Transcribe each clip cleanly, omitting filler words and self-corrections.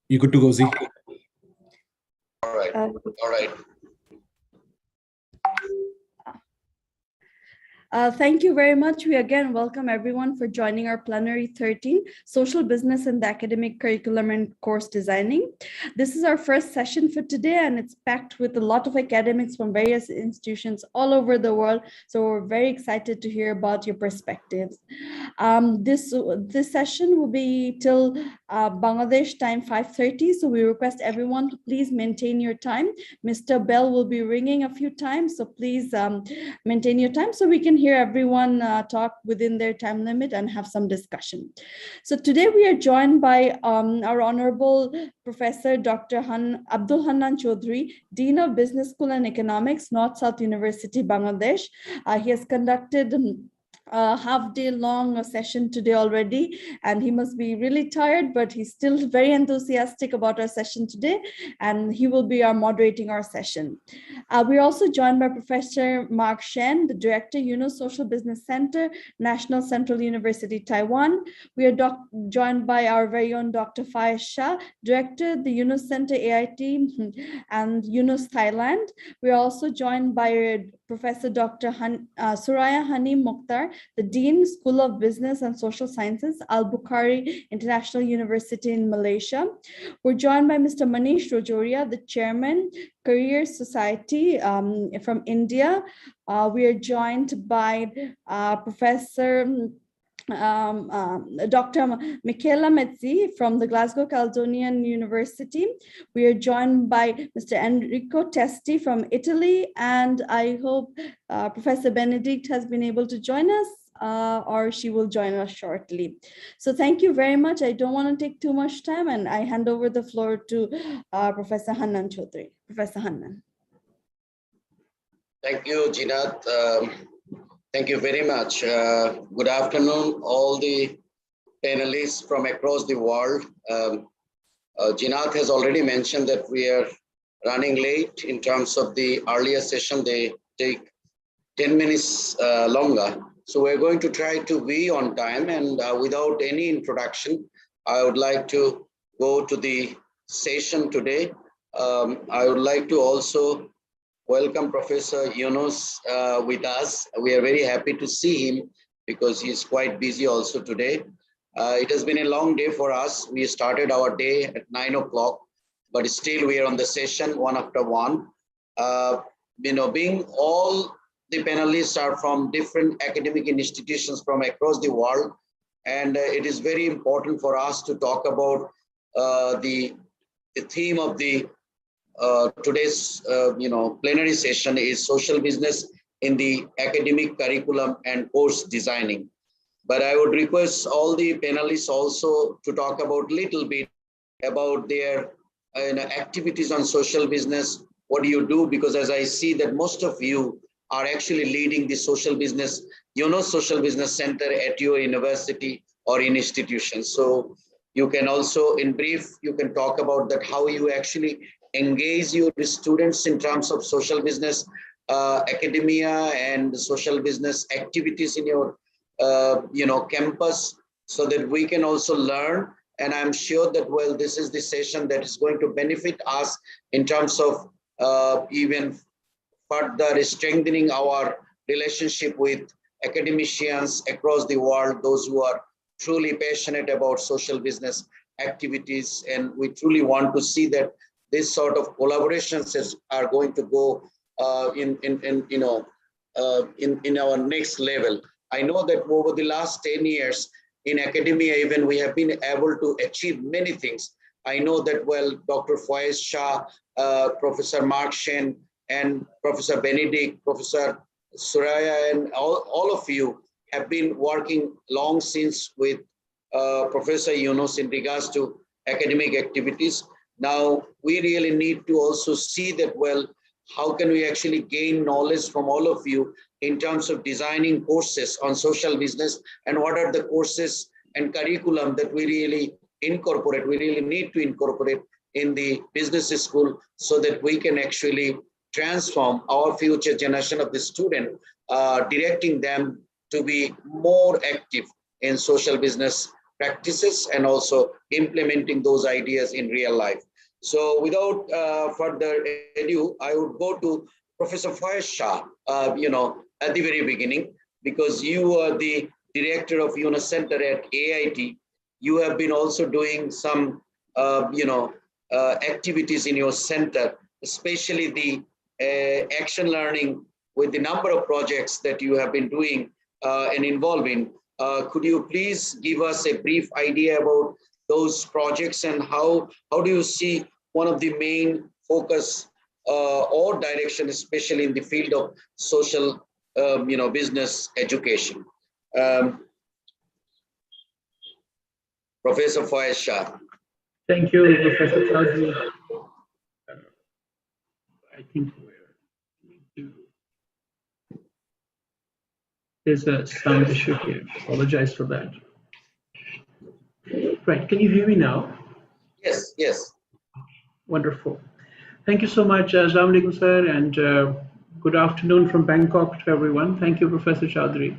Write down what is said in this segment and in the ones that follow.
You good to go, Z? All right. All right. Thank you very much. We again welcome everyone for joining our Plenary 13, Social Business and the Academic Curriculum and Course Designing. This is our first session for today, and it's packed with a lot of academics from various institutions all over the world. So we're very excited to hear about your perspectives. This session will be till Bangladesh time 5:30. So we request everyone to please maintain your time. Mr. Bell will be ringing a few times, so please maintain your time so we can hear everyone talk within their time limit and have some discussion. So today we are joined by our Honorable Professor Dr. Abdul Hannan Chaudhry, Dean of Business School and Economics, North-South University, Bangladesh. He has conducted a half-day long session today already, and he must be really tired, but he's still very enthusiastic about our session today, and he will be moderating our session. We're also joined by Professor Mark Shen, the Director, UNOS Social Business Center, National Central University, Taiwan. We are joined by our very own Dr. Faiz Shah, Director, the UNOS Center AIT and UNOS Thailand. We are also joined by Professor Dr. Suraya Hanim Mokhtar, the Dean, School of Business and Social Sciences, Al-Bukhari International University in Malaysia. We're joined by Mr. Manish Rojoria, the Chairman, Career Society from India. We are joined by Professor Dr. Michaela Mezzi from the Glasgow Caledonian University. We are joined by Mr. Enrico Testi from Italy, and I hope Professor Benedict has been able to join us, or she will join us shortly. So thank you very much. I don't want to take too much time, and I hand over the floor to Professor Hannan Chaudhry. Professor Hannan. Thank you, Jinath. Thank you very much. Good afternoon, all the panelists from across the world. Jinath has already mentioned that we are running late in terms of the earlier session. They take 10 minutes longer. So we're going to try to be on time, and without any introduction, I would like to go to the session today. I would like to also welcome Professor Yunus with us. We are very happy to see him because he's quite busy also today. It has been a long day for us. We started our day at 9 o'clock, but still we are on the session one after one. Being all the panelists are from different academic institutions from across the world, and it is very important for us to talk about the theme of the today's plenary session is social business in the academic curriculum and course designing. But I would request all the panelists also to talk about little bit about their activities on social business. What do you do? Because as I see that most of you are actually leading the social business, social business center at your university or in institutions. So you can also, in brief, you can talk about that, how you actually engage your students in terms of social business, academia and social business activities in your, campus, so that we can also learn. And I'm sure that, well, this is the session that is going to benefit us in terms of even further strengthening our relationship with academicians across the world, those who are truly passionate about social business activities. And we truly want to see that this sort of collaborations are going to go in our next level. I know that over the last 10 years in academia, even we have been able to achieve many things. I know that, well, Dr. Faiz Shah, Professor Mark Shen, and Professor Benedict, Professor Suraya, and all of you have been working long since with Professor Yunus in regards to academic activities. Now, we really need to also see that, well, how can we actually gain knowledge from all of you in terms of designing courses on social business, and what are the courses and curriculum that we really incorporate, we really need to incorporate in the business school, so that we can actually transform our future generation of the student, directing them to be more active in social business practices and also implementing those ideas in real life. So without further ado, I would go to Professor Faiz Shah, at the very beginning, because you are the director of UNO Center at AIT. You have been also doing some, activities in your center, especially the action learning with the number of projects that you have been doing and involved in. Could you please give us a brief idea about those projects and how do you see one of the main focus or direction, especially in the field of social, business education? Professor Faiz Shah. Thank you, Professor Chaudhary. I think there's a sound issue here. Apologize for that. Right, can you hear me now? Yes, yes. Wonderful. Thank you so much, Assalamu alaikum, sir, and good afternoon from Bangkok to everyone. Thank you, Professor Chaudhary.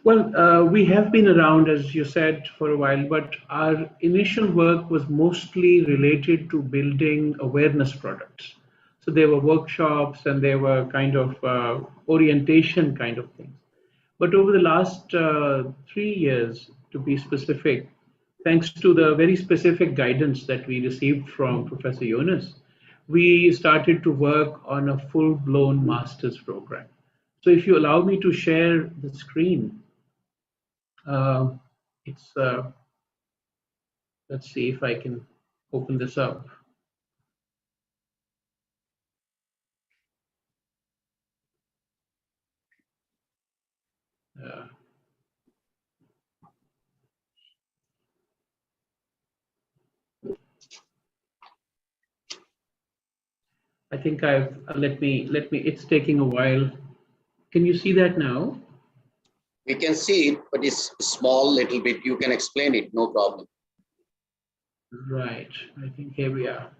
We have been around, as you said, for a while, but our initial work was mostly related to building awareness products. So there were workshops and there were kind of orientation kind of things. But over the last 3 years, to be specific, thanks to the very specific guidance that we received from Professor Yunus, we started to work on a full-blown master's program. So if you allow me to share the screen, let's see if I can open this up. I think I've let me. It's taking a while. Can you see that now? We can see it, but it's small little bit. You can explain it, no problem. Right. I think here we are.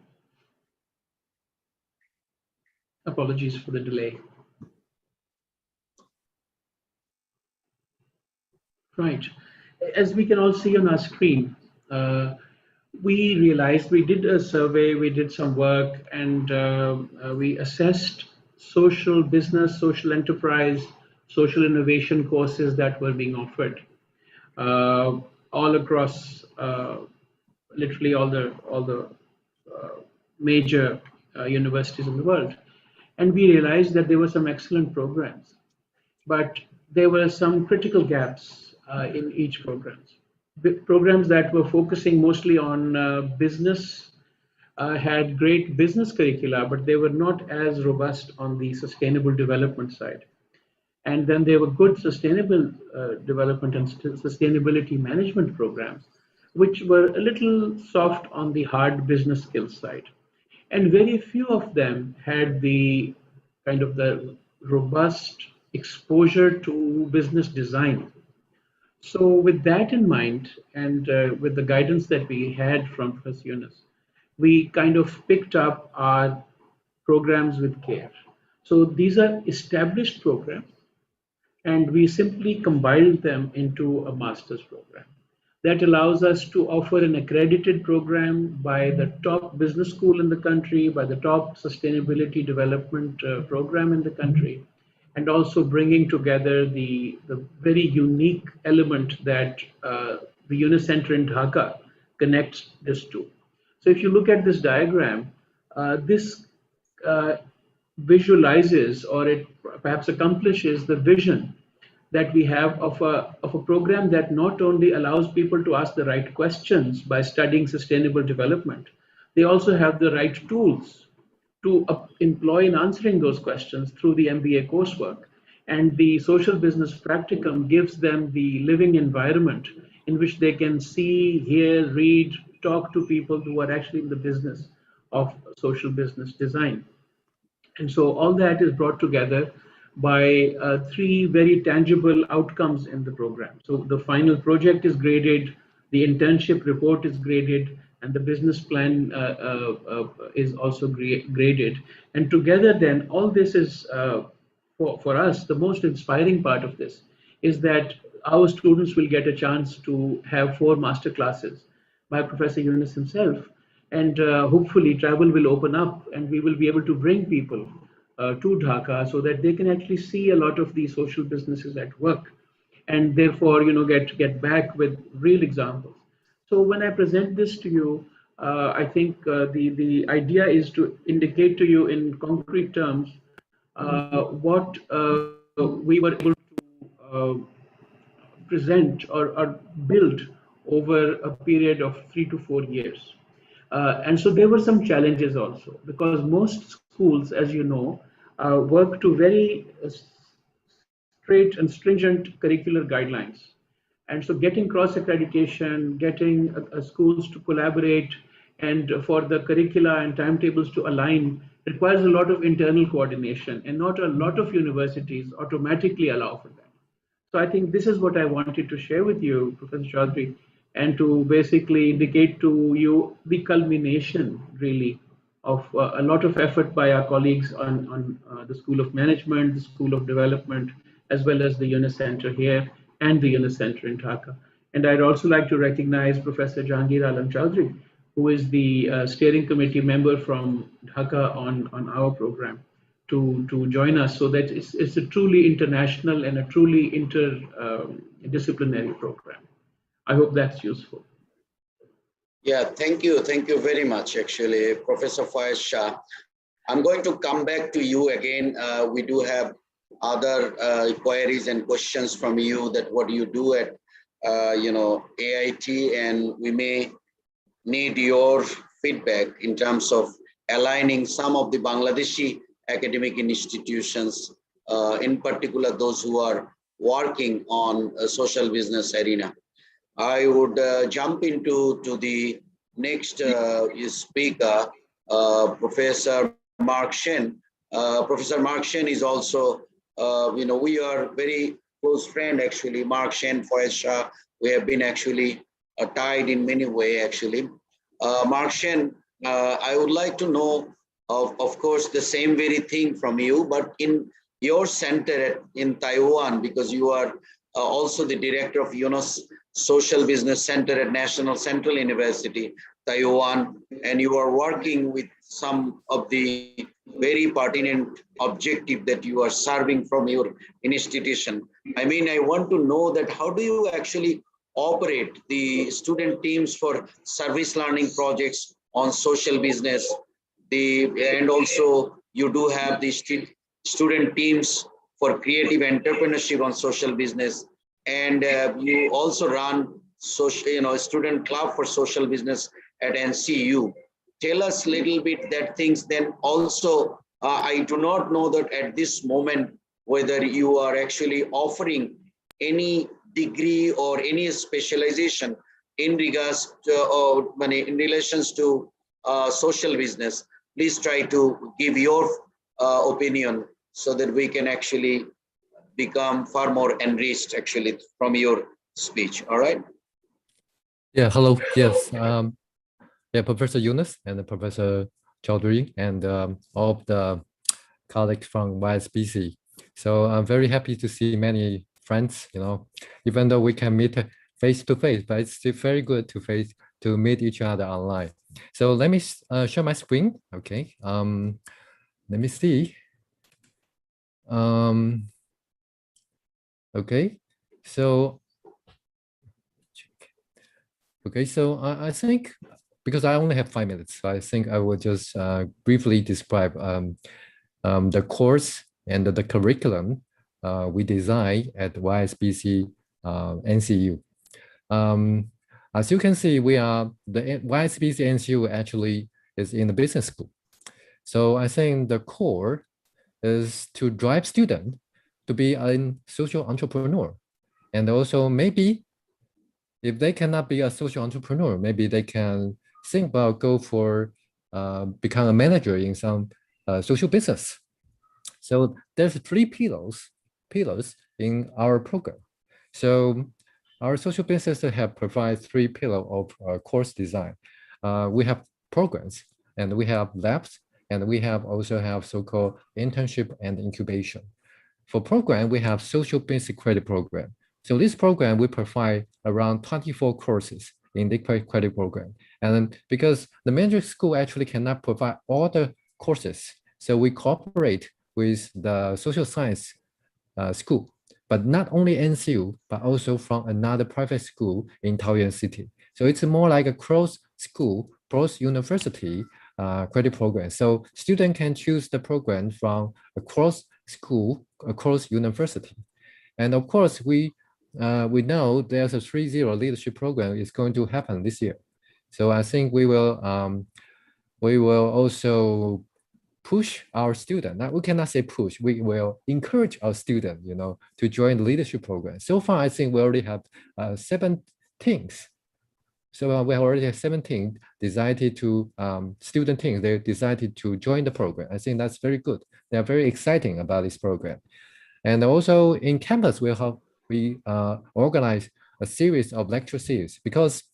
Apologies for the delay. Right. As we can all see on our screen, we realized we did a survey, we did some work, and we assessed social business, social enterprise, social innovation courses that were being offered all across literally all the major universities in the world. And we realized that there were some excellent programs, but there were some critical gaps in each program. Programs that were focusing mostly on business had great business curricula, but they were not as robust on the sustainable development side. And then there were good sustainable development and sustainability management programs, which were a little soft on the hard business skills side. And very few of them had the kind of the robust exposure to business design. So with that in mind, and with the guidance that we had from Professor Yunus, we kind of picked up our programs with care. So these are established programs, and we simply compiled them into a master's program. That allows us to offer an accredited program by the top business school in the country, by the top sustainability development program in the country, and also bringing together the very unique element that the Yunus Center in Dhaka connects this to. So if you look at this diagram, this visualizes, or it perhaps accomplishes, the vision that we have of a program that not only allows people to ask the right questions by studying sustainable development, they also have the right tools to employ in answering those questions through the MBA coursework. And the social business practicum gives them the living environment in which they can see, hear, read, talk to people who are actually in the business of social business design. And so all that is brought together by 3 very tangible outcomes in the program. So the final project is graded, the internship report is graded, and the business plan is also graded. And together then, all this is, for us, the most inspiring part of this is that our students will get a chance to have 4 master classes by Professor Yunus himself. And hopefully travel will open up and we will be able to bring people to Dhaka so that they can actually see a lot of these social businesses at work and therefore, get back with real examples. So when I present this to you, I think the idea is to indicate to you in concrete terms what we were able to present or build over a period of 3 to 4 years. And so there were some challenges also because most schools, as you know, work to very straight and stringent curricular guidelines. And so getting cross accreditation, getting schools to collaborate, and for the curricula and timetables to align requires a lot of internal coordination, and not a lot of universities automatically allow for that. So I think this is what I wanted to share with you, Professor Chaudhary, and to basically indicate to you the culmination, really, of a lot of effort by our colleagues on the School of Management, the School of Development, as well as the UNIS Center here and the UNIS Center in Dhaka. And I'd also like to recognize Professor Jahangir Alam Chaudhary, who is the steering committee member from Dhaka on our program to join us so that it's a truly international and a truly interdisciplinary program. I hope that's useful. Yeah, thank you. Thank you very much, actually, Professor Faiz Shah. I'm going to come back to you again. We do have other queries and questions from you that what you do at, AIT, and we may need your feedback in terms of aligning some of the Bangladeshi academic institutions, in particular those who are working on a social business arena. I would jump into the next speaker, Professor Mark Shen. Professor Mark Shen is also, we are very close friend actually. Mark Shen, Faiz Shah, we have been actually tied in many ways actually. Mark Shen, I would like to know, of course, the same very thing from you, but in your center in Taiwan, because you are also the director of UNOS Social Business Center at National Central University, Taiwan, and you are working with some of the very pertinent objective that you are serving from your institution. I mean, I want to know that how do you actually operate the student teams for service learning projects on social business, and also you do have the student teams for creative entrepreneurship on social business, and you also run social, student club for social business at NCU. Tell us a little bit that things. Then also, I do not know that at this moment whether you are actually offering any degree or any specialization in regards to or in relations to social business. Please try to give your opinion so that we can actually become far more enriched actually from your speech. All right. Yeah, hello. Yes. Yeah, Professor Yunus and Professor Chaudhary and all of the colleagues from YSBC. So I'm very happy to see many friends, even though we can meet face to face, but it's still very good to meet each other online. So let me share my screen. Okay. Let me see. Okay. So I think because I only have 5 minutes, so I think I will just briefly describe the course and the curriculum we design at YSBC NCU. As you can see, the YSBC NCU actually is in the business school. So I think the core is to drive students to be a social entrepreneur. And also maybe if they cannot be a social entrepreneur, maybe they can think about go for become a manager in some social business. So there's 3 pillars in our program. So our social business have provide 3 pillars of course design. We have programs and we have labs and we also have so-called internship and incubation. For program, we have social basic credit program. So this program, we provide around 24 courses in the credit program. And then because the management school actually cannot provide all the courses, so we cooperate with the social science school, but not only NCU, but also from another private school in Taoyuan City. So it's more like a cross school, cross university credit program. So students can choose the program from across school, across university. And of course, we know there's a 3-0 leadership program is going to happen this year. So I think we will also push our student. Now we cannot say push, we will encourage our student, to join the leadership program. So far, I think we already have 7 teams. So we already have 17 decided to student teams. They decided to join the program. I think that's very good. They are very exciting about this program. And also in campus, we organize a series of lecture series because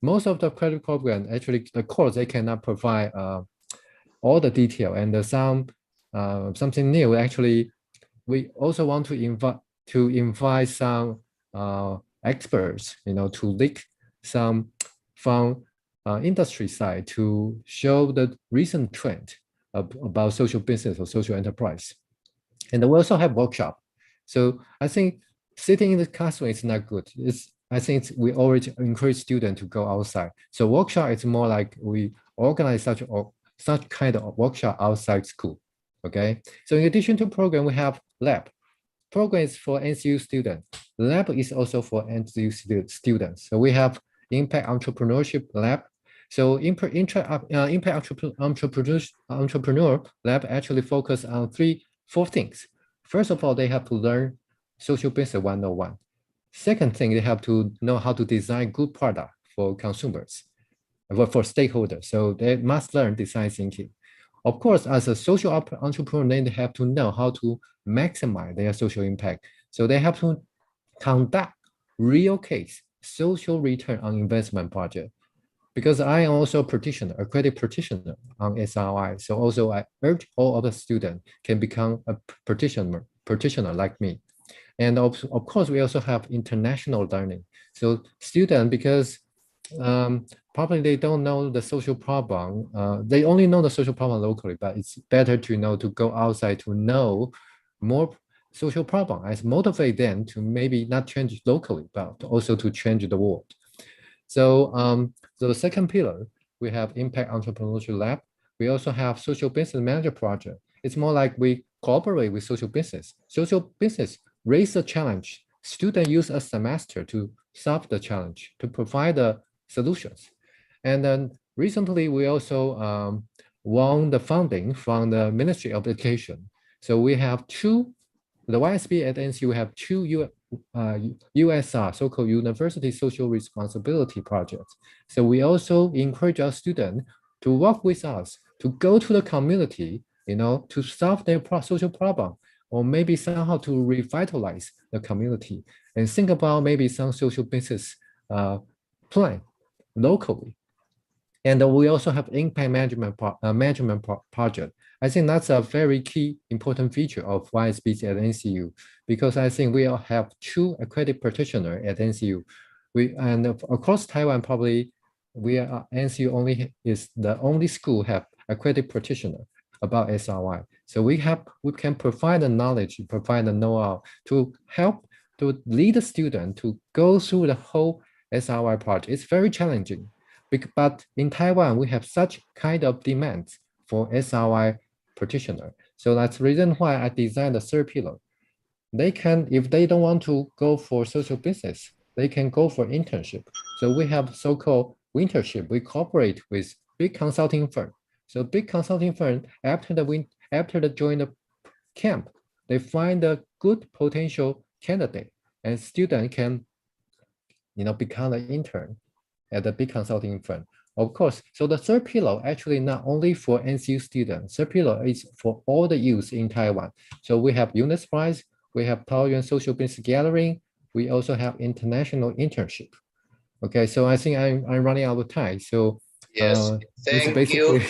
most of the credit program, actually the course, they cannot provide all the detail, and something new. Actually, we also want to invite some experts, to leak some from industry side to show the recent trend about social business or social enterprise. And we also have workshop. So I think sitting in the classroom is not good. I think we always encourage students to go outside. So workshop is more like we organize such kind of workshop outside school. Okay. So in addition to program, we have lab. Program is for NCU students. Lab is also for NCU students. So we have Impact Entrepreneurship Lab. So Impact Entrepreneur Lab actually focus on 4 things. First of all, they have to learn social business 101. Second thing, they have to know how to design good product for consumers, for stakeholders. So they must learn design thinking. Of course, as a social entrepreneur, they have to know how to maximize their social impact. So they have to conduct real case social return on investment project. Because I am also a credit practitioner on SRI. So also I urge all of the students can become a practitioner like me. And of course, we also have international learning. So students, because probably they don't know the social problem. They only know the social problem locally, but it's better to go outside to know more social problem. I motivate them to maybe not change locally, but also to change the world. So, so the second pillar, we have Impact Entrepreneurship Lab. We also have Social Business Manager Project. It's more like we cooperate with social business. Social business raise a challenge. Students use a semester to solve the challenge, to provide the solutions. And then recently, we also won the funding from the Ministry of Education. So we have the YSB at NCU have 2 USR, so-called University Social Responsibility projects. So we also encourage our students to work with us, to go to the community, to solve their social problem, or maybe somehow to revitalize the community and think about maybe some social business plan locally. And we also have impact management project. I think that's a very key important feature of YSBC at NCU, because I think we all have 2 accredited practitioners at NCU. And across Taiwan, probably NCU is the only school have accredited practitioner about SRY. So we can provide the knowledge, provide the know-how to help to lead the student to go through the whole SRY project. It's very challenging. But in Taiwan, we have such kind of demands for SRY practitioner. So that's the reason why I designed the 3rd pillar. They can, if they don't want to go for social business, they can go for internship. So we have so-called internship. We cooperate with big consulting firm. So big consulting firm, after they join the camp, they find a good potential candidate, and student can, become an intern at the big consulting firm. Of course, so the 3rd pillar actually not only for NCU students, 3rd pillar is for all the youth in Taiwan. So we have UNIS Prize, we have Taoyuan Social Business Gathering, we also have international internship. Okay, so I think I'm running out of time. So yes, thank you.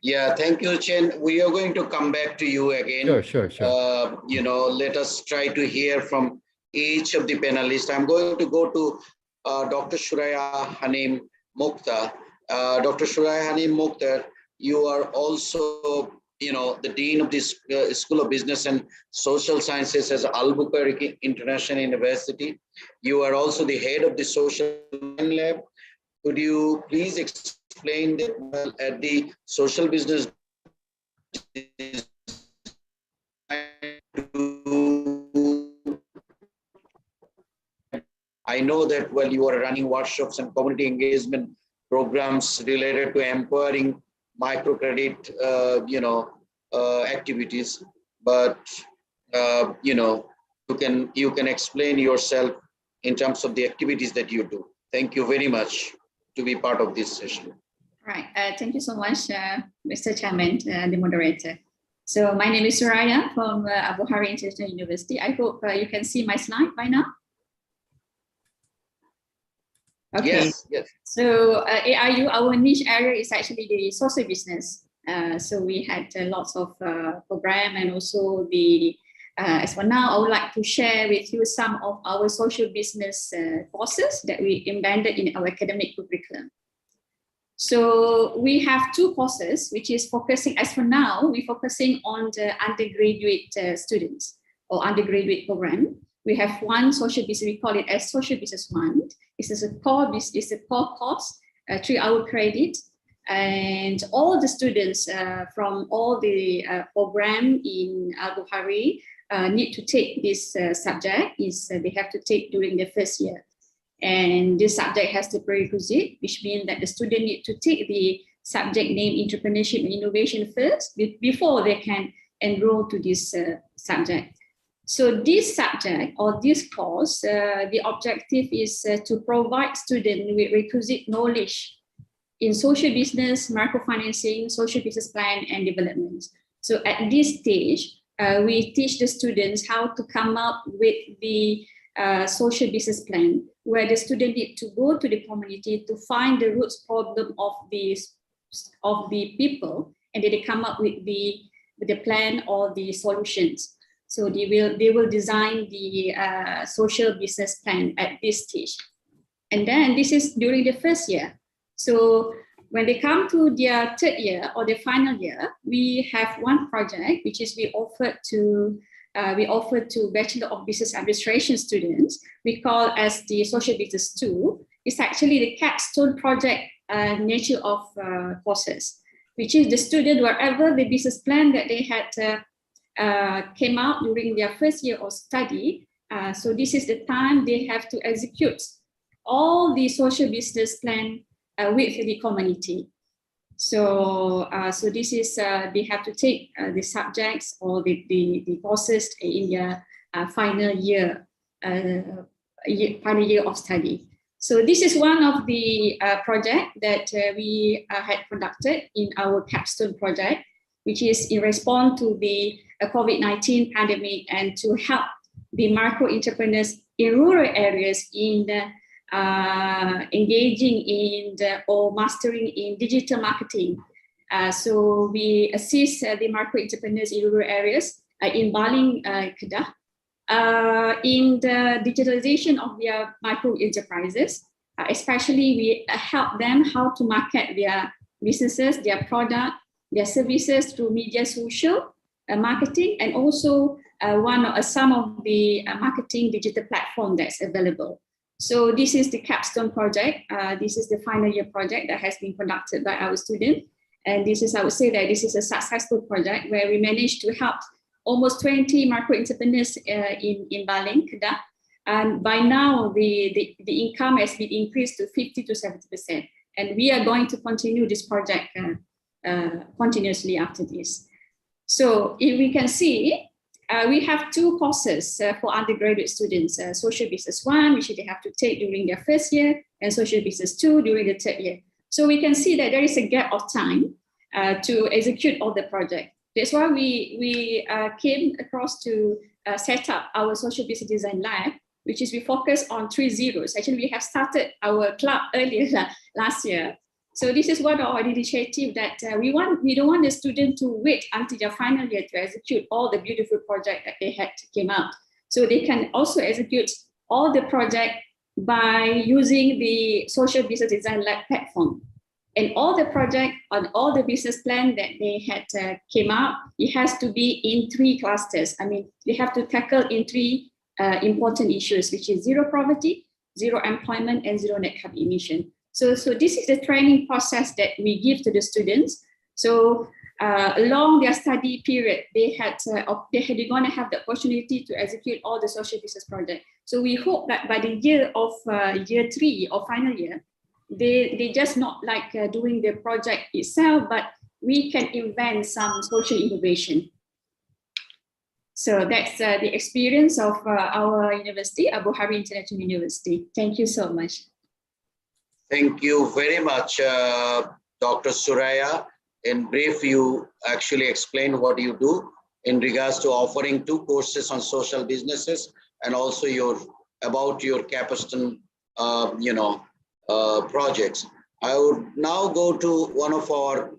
Yeah, thank you, Chen. We are going to come back to you again. Sure. Let us try to hear from each of the panelists. I'm going to go to Dr. Shuraya Hanim Mukhtar. Dr. Shuraya Hanim Mukhtar, you are also, the Dean of the School of Business and Social Sciences at Albuquerque International University. You are also the head of the Social Lab. Could you please explain that at the social business I know that you are running workshops and community engagement programs related to empowering microcredit, activities, but you can explain yourself in terms of the activities that you do. Thank you very much to be part of this session. Right. Thank you so much, Mr. Chairman, the moderator. So my name is Suraya from Albuquerque International University. I hope you can see my slide by now. Okay. Yes. So AIU, our niche area is actually the social business. So we had lots of program, and also the as for now, I would like to share with you some of our social business courses that we embedded in our academic curriculum. So we have two courses, which is focusing, as for now, we're focusing on the undergraduate students or undergraduate program. We have one social business, we call it as Social Business 1. This is a core course, 3-hour credit. And all the students from all the program in Albuquerque need to take this subject. They have to take during the first year. And this subject has the prerequisite, which means that the student need to take the subject named Entrepreneurship and Innovation first before they can enroll to this subject. So this subject or this course, the objective is to provide students with requisite knowledge in social business, microfinancing, social business plan, and development. So at this stage, we teach the students how to come up with the social business plan, where the student need to go to the community to find the root problem of the people, and then they come up with the plan or the solutions. So they will design the social business plan at this stage. And then this is during the first year. So when they come to their third year or the final year, we have one project, which is we offer to Bachelor of Business Administration students. We call as the Social Business 2. It's actually the Capstone Project nature of courses, which is the student, wherever the business plan that they had came out during their first year of study. So this is the time they have to execute all the social business plan with the community. So this is, they have to take the subjects or the courses in their final year of study. So this is one of the projects that we had conducted in our Capstone Project, which is in response to the COVID-19 pandemic and to help the micro entrepreneurs in rural areas in engaging in or mastering in digital marketing. So we assist the micro entrepreneurs in rural areas in Baling, Kedah, in the digitalization of their micro enterprises. Especially, we help them how to market their businesses, their product, their services through media, social marketing, and also some of the marketing digital platform that's available. So this is the Capstone Project. This is the final year project that has been conducted by our students. And this is, I would say that this is a successful project where we managed to help almost 20 micro entrepreneurs in Baling, Kedah. And by now, the income has been increased to 50 to 70%. And we are going to continue this project continuously after this. So if we can see, we have two courses for undergraduate students, Social Business 1, which they have to take during their first year, and Social Business 2 during the third year. So we can see that there is a gap of time to execute all the project. That's why we came across to set up our Social Business Design Lab, which is we focus on 3 zeros. Actually, we have started our club earlier last year. So this is one of our initiative that we don't want the student to wait until their final year to execute all the beautiful project that they had came out. So they can also execute all the project by using the social business design lab platform. And all the project on all the business plan that they had came out, it has to be in 3 clusters. I mean, they have to tackle in 3 important issues, which is zero poverty, zero employment, and zero net carbon emission. So this is the training process that we give to the students. So along their study period, they're going to have the opportunity to execute all the social business project. So we hope that by the year of year 3 or final year, they just not like doing the project itself, but we can invent some social innovation. So that's the experience of our university, Abu Hari International University. Thank you so much. Thank you very much, Dr. Suraya. In brief, you actually explained what you do in regards to offering 2 courses on social businesses, and also about your Capstone, projects. I would now go to one of our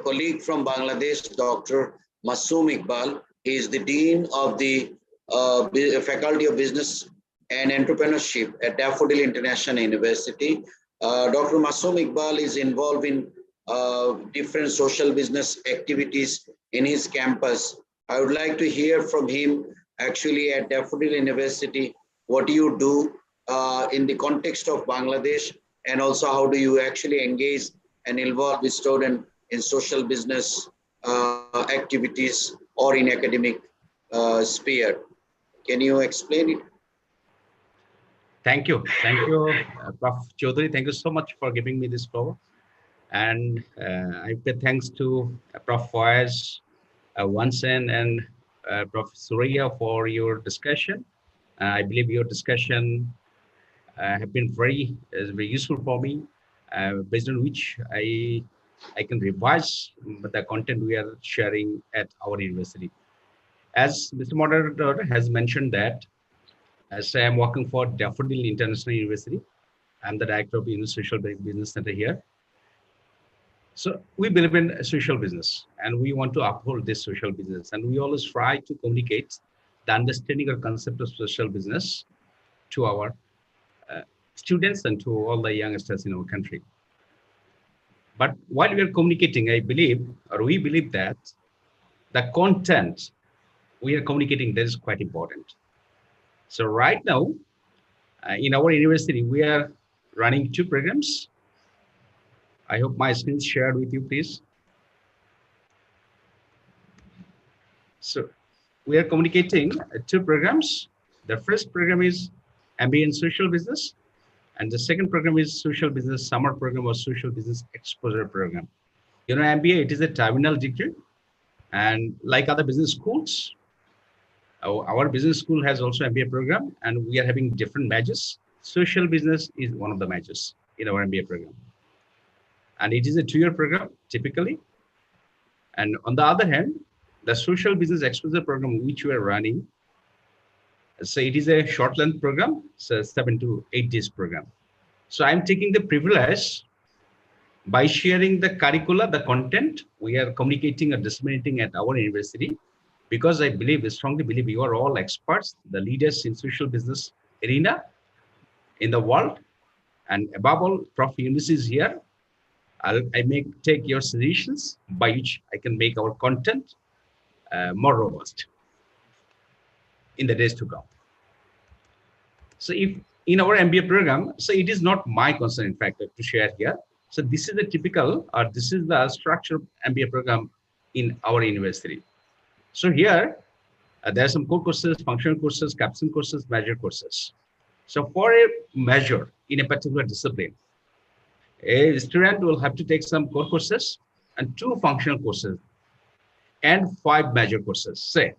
colleague from Bangladesh, Dr. Masoom Iqbal. He is the Dean of the Faculty of Business and Entrepreneurship at Daffodil International University. Dr. Masoom Iqbal is involved in different social business activities in his campus. I would like to hear from him actually at Daffodil University, what do you do in the context of Bangladesh, and also how do you actually engage and involve the student in social business activities or in academic sphere. Can you explain it? Thank you, Prof. Chaudhary. Thank you so much for giving me this floor. And I pay thanks to Prof. Faiz Wansen and Prof. Surya for your discussion. I believe your discussion have been very useful for me, based on which I can revise the content we are sharing at our university. As Mr. Moderator has mentioned that, as I am working for Daffodil International University, I'm the director of the Social Business Center here. So we believe in social business, and we want to uphold this social business, and we always try to communicate the understanding or concept of social business to our students and to all the youngsters in our country. But while we are communicating, we believe that the content we are communicating, that is quite important. So right now, in our university, we are running 2 programs. I hope my screen is shared with you, please. So we are communicating 2 programs. The first program is MBA in Social Business, and the second program is Social Business Summer Program or Social Business Exposure Program. You know, MBA, it is a terminal degree, and like other business schools, our business school has also MBA program, and we are having different majors. Social business is one of the majors in our MBA program. And it is a 2-year program, typically. And on the other hand, the Social Business Exposure Program, which we are running, so it is a short length program, so 7 to 8 days program. So I'm taking the privilege by sharing the curricula, the content we are communicating or disseminating at our university, because I strongly believe you are all experts, the leaders in social business arena in the world. And above all, Prof. Yunus is here. I take your suggestions by which I can make our content more robust in the days to come. So if in our MBA program, so it is not my concern, in fact, to share here. So this is the typical, or this is the structured MBA program in our university. So here, there are some core courses, functional courses, capstone courses, major courses. So for a major in a particular discipline, a student will have to take some core courses and 2 functional courses and 5 major courses, say.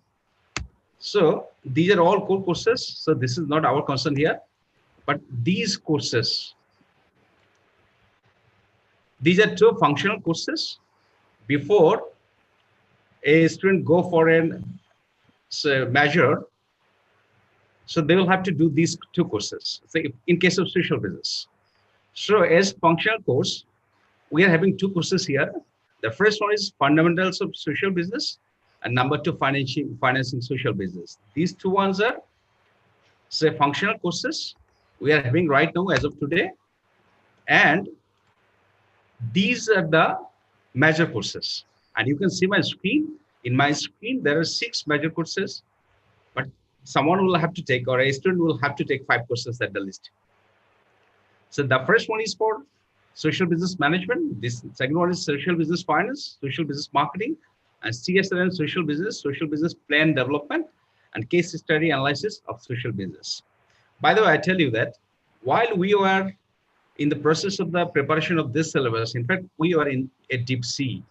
So these are all core courses. So this is not our concern here, but these courses, these are 2 functional courses before a student go for an major. So they will have to do these 2 courses, say in case of social business. So as functional course, we are having 2 courses here. The first one is Fundamentals of Social Business, and number 2, Financing Social Business. These 2 ones are say functional courses we are having right now as of today, and these are the major courses. And you can see my screen. In my screen, there are 6 major courses, but someone will have to take, or a student will have to take 5 courses at the list. So the first one is for social business management. This second one is social business finance, social business marketing, and CSR and social business plan development, and case study analysis of social business. By the way, I tell you that while we were in the process of the preparation of this syllabus, in fact, we were in a deep sea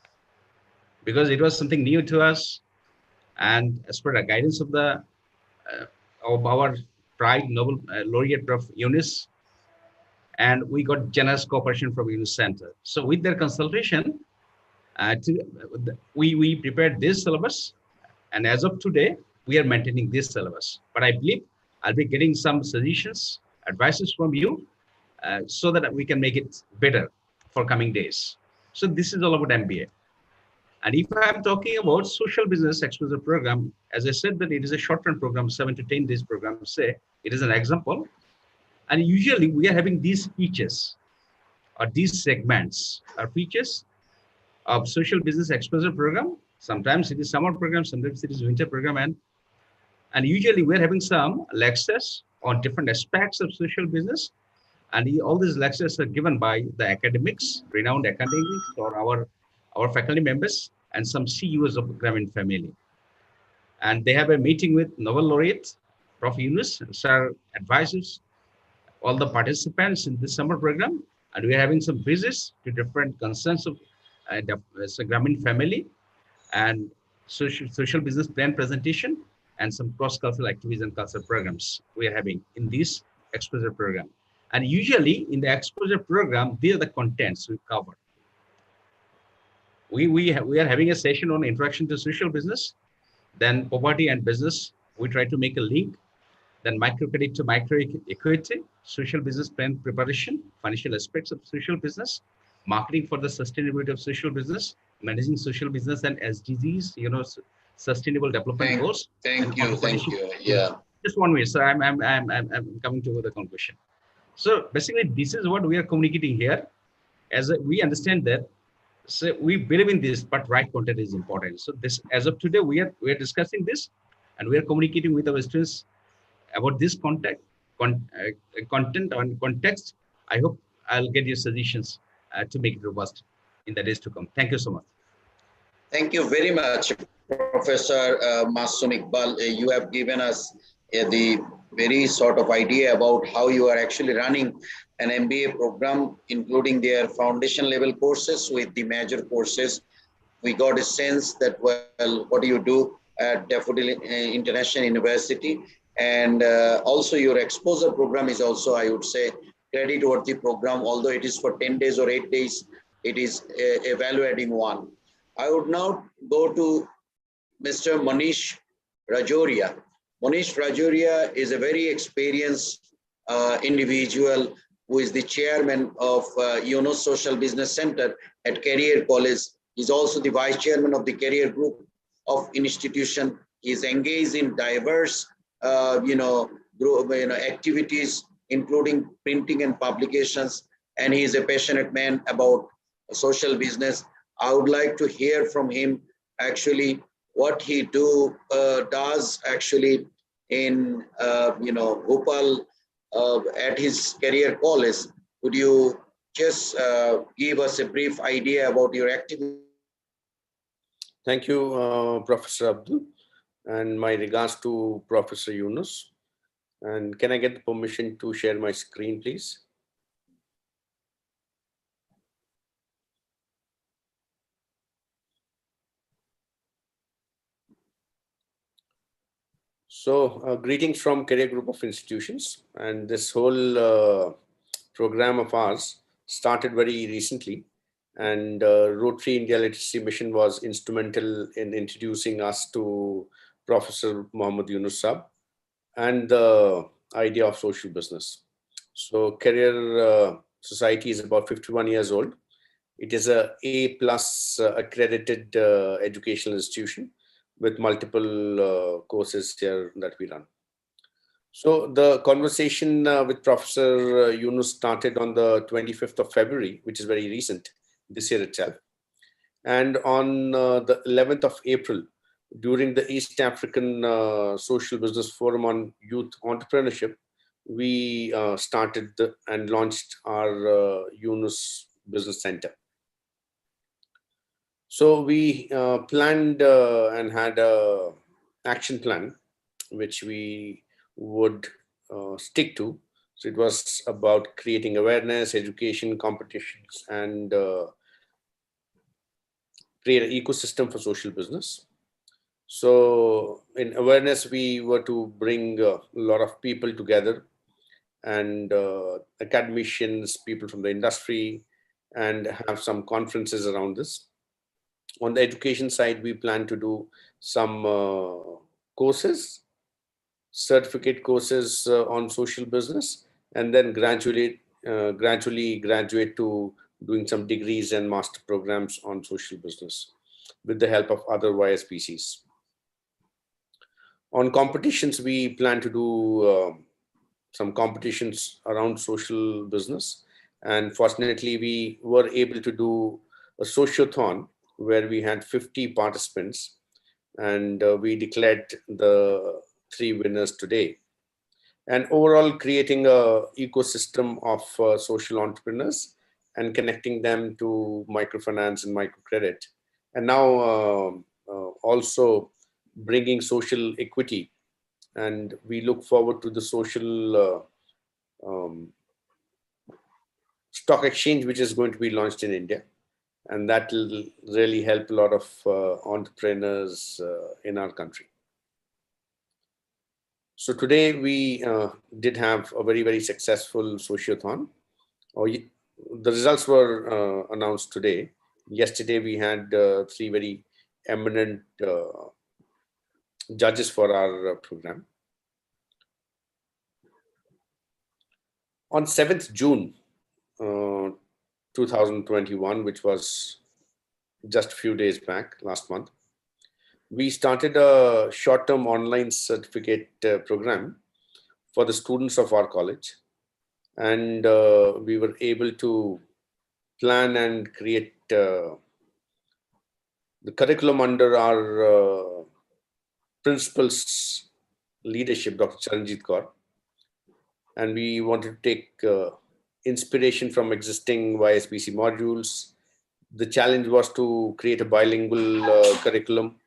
because it was something new to us. And as per the guidance of the of our pride Nobel laureate Prof. Yunus, and we got generous cooperation from Yunus Center. So with their consultation, we prepared this syllabus, and as of today, we are maintaining this syllabus. But I believe I'll be getting some suggestions, advices from you, so that we can make it better for coming days. So this is all about MBA. And if I'm talking about social business exposure program, as I said that it is a short-term program, 7 to 10 days program, say it is an example. And usually we are having these features or these segments or features of social business exposure program. Sometimes it is summer program, sometimes it is winter program, and usually we're having some lectures on different aspects of social business. And all these lectures are given by the academics, renowned academics, or our faculty members, and some CEOs of Grameen family. And they have a meeting with Nobel laureate, Prof. Yunus, Sir advises all the participants in this summer program. And we're having some visits to different concerns of the Grameen family, and social business plan presentation, and some cross-cultural activities and cultural programs we are having in this exposure program. And usually in the exposure program, these are the contents we cover. We are having a session on introduction to social business, then poverty and business. We try to make a link, then microcredit to micro equity, social business plan preparation, financial aspects of social business, marketing for the sustainability of social business, managing social business and SDGs, sustainable development goals. Thank you. Yeah. Just 1 minute, sir. I'm coming to the conclusion. So basically, this is what we are communicating here. As we understand that, so we believe in this, but right content is important. So this, as of today, we are discussing this, and we are communicating with our students about this content and context. I hope I'll get your suggestions to make it robust in the days to come. Thank you so much. Thank you very much, Professor Masoom Iqbal. You have given us the very sort of idea about how you are actually running an MBA program, including their foundation level courses with the major courses. We got a sense that, well, what do you do at Daffodil International University? And also your exposure program is also, I would say, credit-worthy program, although it is for 10 days or 8 days, it is a value-adding one. I would now go to Mr. Manish Rajoria. Manish Rajoria is a very experienced individual who is the chairman of Yunus Social Business Center at Career College. He's also the vice chairman of the Career Group of Institution. He is engaged in diverse activities, including printing and publications, and he is a passionate man about social business. I would like to hear from him actually what he does actually in Bhopal at his career college. Could you just give us a brief idea about your activity? Thank you, Professor Abdul, and my regards to Professor Yunus. And can I get the permission to share my screen, please? So greetings from Career Group of Institutions. And this whole program of ours started very recently. And Rotary India Literacy Mission was instrumental in introducing us to Professor Muhammad Yunus Sahab and the idea of social business. So Career Society is about 51 years old. It is a A+ accredited educational institution with multiple courses here that we run. So the conversation with Professor Yunus started on the 25th of February, which is very recent, this year itself. And on the 11th of April, during the East African Social Business Forum on Youth Entrepreneurship, we started and launched our Yunus Business Center. So we planned and had an action plan, which we would stick to. So it was about creating awareness, education, competitions, and create an ecosystem for social business. So in awareness, we were to bring a lot of people together, and academicians, people from the industry, and have some conferences around this. On the education side, we plan to do some courses, certificate courses on social business, and then gradually graduate to doing some degrees and master programs on social business with the help of other YSPCs. On competitions, we plan to do some competitions around social business. And fortunately, we were able to do a sociothon where we had 50 participants, and we declared the 3 winners today. And overall, creating a ecosystem of social entrepreneurs and connecting them to microfinance and microcredit. And now also bringing social equity. And we look forward to the social stock exchange, which is going to be launched in India. And that will really help a lot of entrepreneurs in our country. So today we did have a very, very successful sociothon. The results were announced today. Yesterday we had 3 very eminent judges for our program. On 7th June 2021, which was just a few days back, last month, we started a short-term online certificate program for the students of our college. And we were able to plan and create the curriculum under our principal's leadership, Dr. Charanjit Kaur. And we wanted to take inspiration from existing YSPC modules. The challenge was to create a bilingual curriculum,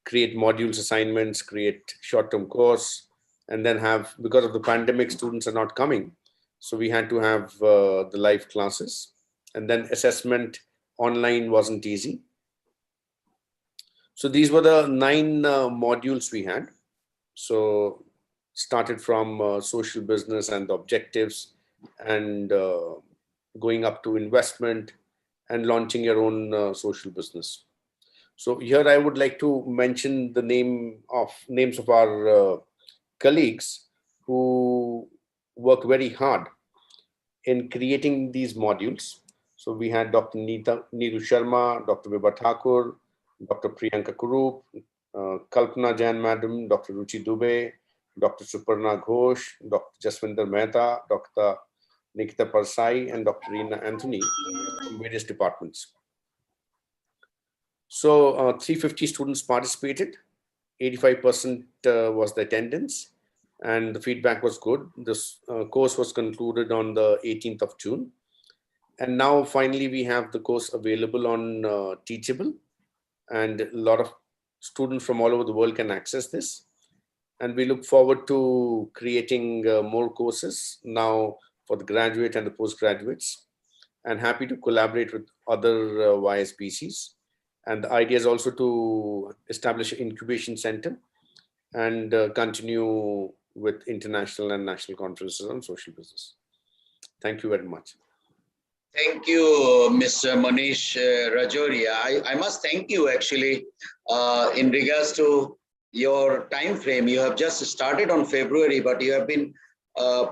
create modules, assignments, create short-term course, and then have, because of the pandemic, students are not coming. So we had to have the live classes, and then assessment online wasn't easy. So these were the 9 modules we had. So started from social business and the objectives, and going up to investment and launching your own social business. So here I would like to mention the names of our colleagues who work very hard in creating these modules. So we had Dr. Neeru Sharma, Dr. Vibha Thakur, Dr. Priyanka Kurup, Kalpana Jain Madam, Dr. Ruchi Dubey, Dr. Suparna Ghosh, Dr. Jaswinder Mehta, Dr. Nikita Parsai, and Dr. Reena Anthony from various departments. So 350 students participated, 85% was the attendance, and the feedback was good. This course was concluded on the 18th of June. And now finally we have the course available on Teachable, and a lot of students from all over the world can access this. And we look forward to creating more courses now for the graduate and the postgraduates, and happy to collaborate with other YSPCs. And the idea is also to establish an incubation center and continue with international and national conferences on social business. Thank you very much. Thank you, Mr. Manish Rajoria. I must thank you actually in regards to your time frame. You have just started on February, but you have been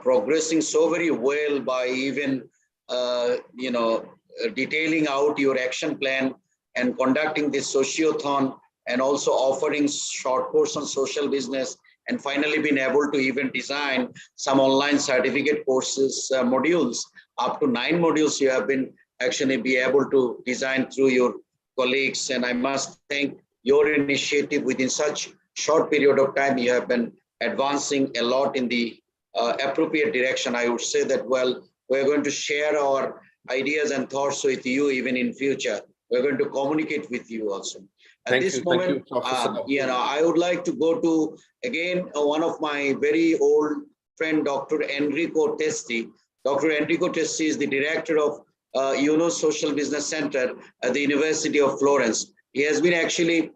progressing so very well by even detailing out your action plan and conducting this sociothon, and also offering short course on social business and finally been able to even design some online certificate courses, modules, up to 9 modules you have been actually be able to design through your colleagues. And I must thank your initiative. Within such short period of time, you have been advancing a lot in the appropriate direction. I would say that, well, we're going to share our ideas and thoughts with you even in future. We're going to communicate with you also. At this moment, I would like to go to, again, one of my very old friend, Dr. Enrico Testi. Dr. Enrico Testi is the director of UNOS Social Business Center at the University of Florence. He has been actually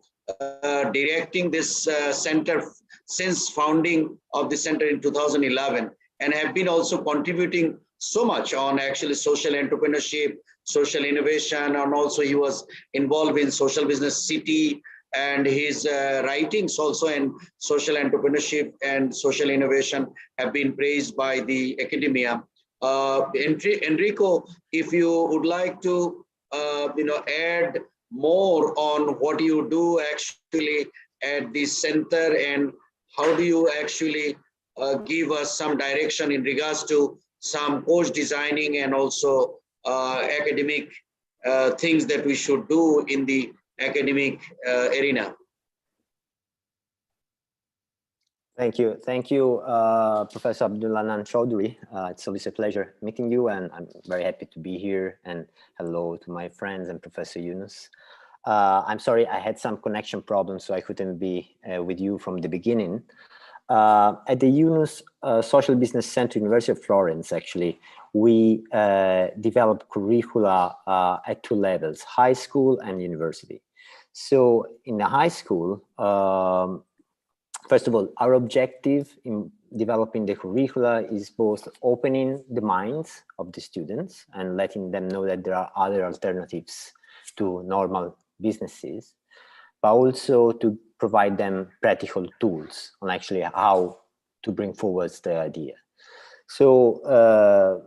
directing this center since founding of the center in 2011, and have been also contributing so much on actually social entrepreneurship, social innovation, and also he was involved in Social Business City, and his writings also in social entrepreneurship and social innovation have been praised by the academia. Enrico, if you would like to add more on what you do actually at the center, and how do you actually give us some direction in regards to some course designing and also academic things that we should do in the academic arena. Thank you, Professor Abdulanan Chaudhry. It's always a pleasure meeting you, and I'm very happy to be here. And hello to my friends and Professor Yunus. I'm sorry, I had some connection problems, so I couldn't be with you from the beginning. At the UNUS Social Business Center, University of Florence, actually, we develop curricula at 2 levels, high school and university. So in the high school, first of all, our objective in developing the curricula is both opening the minds of the students and letting them know that there are other alternatives to normal businesses, but also to provide them practical tools on actually how to bring forward the idea. So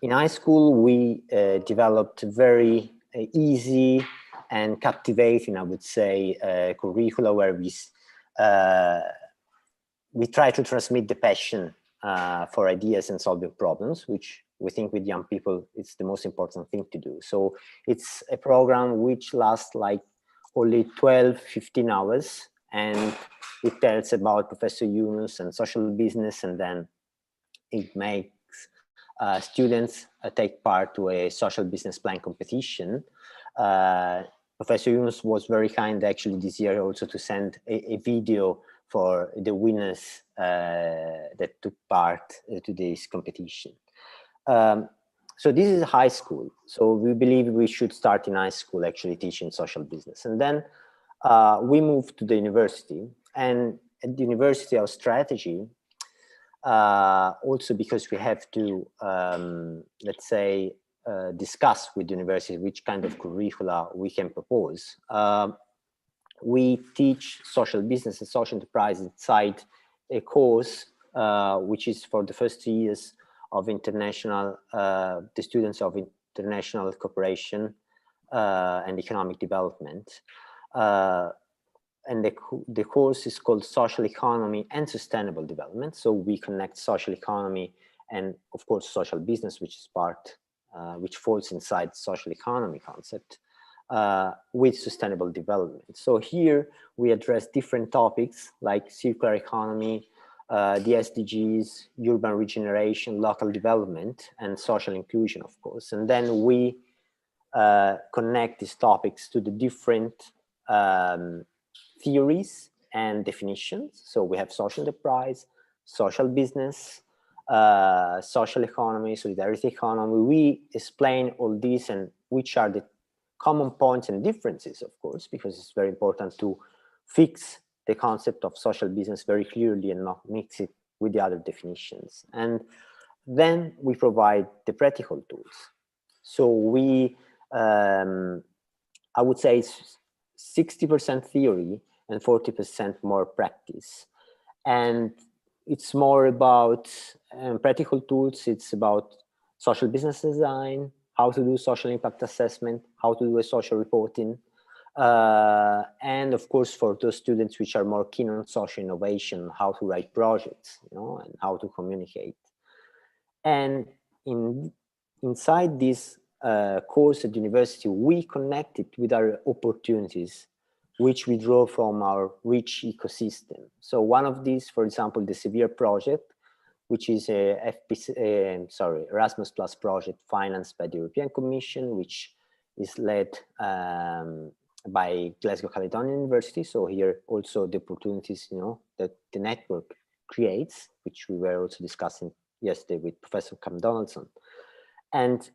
in high school, we developed very easy and captivating, I would say, curricula where we try to transmit the passion for ideas and solving problems, which we think with young people, it's the most important thing to do. So it's a program which lasts like only 12, 15 hours, and it tells about Professor Yunus and social business, and then it makes students take part to a social business plan competition. Professor Yunus was very kind actually this year also to send a video for the winners that took part to this competition. So this is high school. So we believe we should start in high school actually teaching social business. And then we moved to the university. And at the university, our strategy, also because we have to, let's say, discuss with the university which kind of curricula we can propose. We teach social business and social enterprise inside a course which is for the first 2 years of international, the students of international cooperation and economic development. And the course is called Social Economy and Sustainable Development. So we connect social economy and of course social business, which is part, which falls inside social economy concept, with sustainable development. So here we address different topics like circular economy, the SDGs, urban regeneration, local development, and social inclusion, of course. And then we connect these topics to the different theories and definitions. So we have social enterprise, social business, social economy, solidarity economy. We explain all these and which are the common points and differences, of course, because it's very important to fix the concept of social business very clearly and not mix it with the other definitions. And then we provide the practical tools. So we, I would say it's 60% theory and 40% more practice. And it's more about practical tools. It's about social business design, how to do social impact assessment, how to do a social reporting, And of course, for those students which are more keen on social innovation, how to write projects, and how to communicate. And inside this course at university, we connected with our opportunities, which we draw from our rich ecosystem. So one of these, for example, the Severe project, which is a Erasmus Plus project financed by the European Commission, which is led by Glasgow Caledonian University. So here also the opportunities, that the network creates, which we were also discussing yesterday with Professor Cam Donaldson. And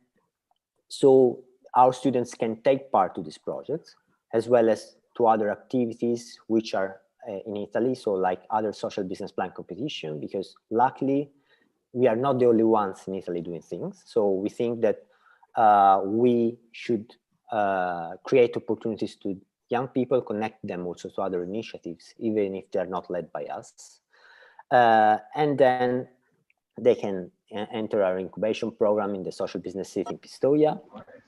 so our students can take part to this project, as well as to other activities which are in Italy, so like other social business plan competition, because luckily we are not the only ones in Italy doing things. So we think that we should create opportunities to young people, connect them also to other initiatives, even if they're not led by us. And then they can enter our incubation program in the social business city in Pistoia,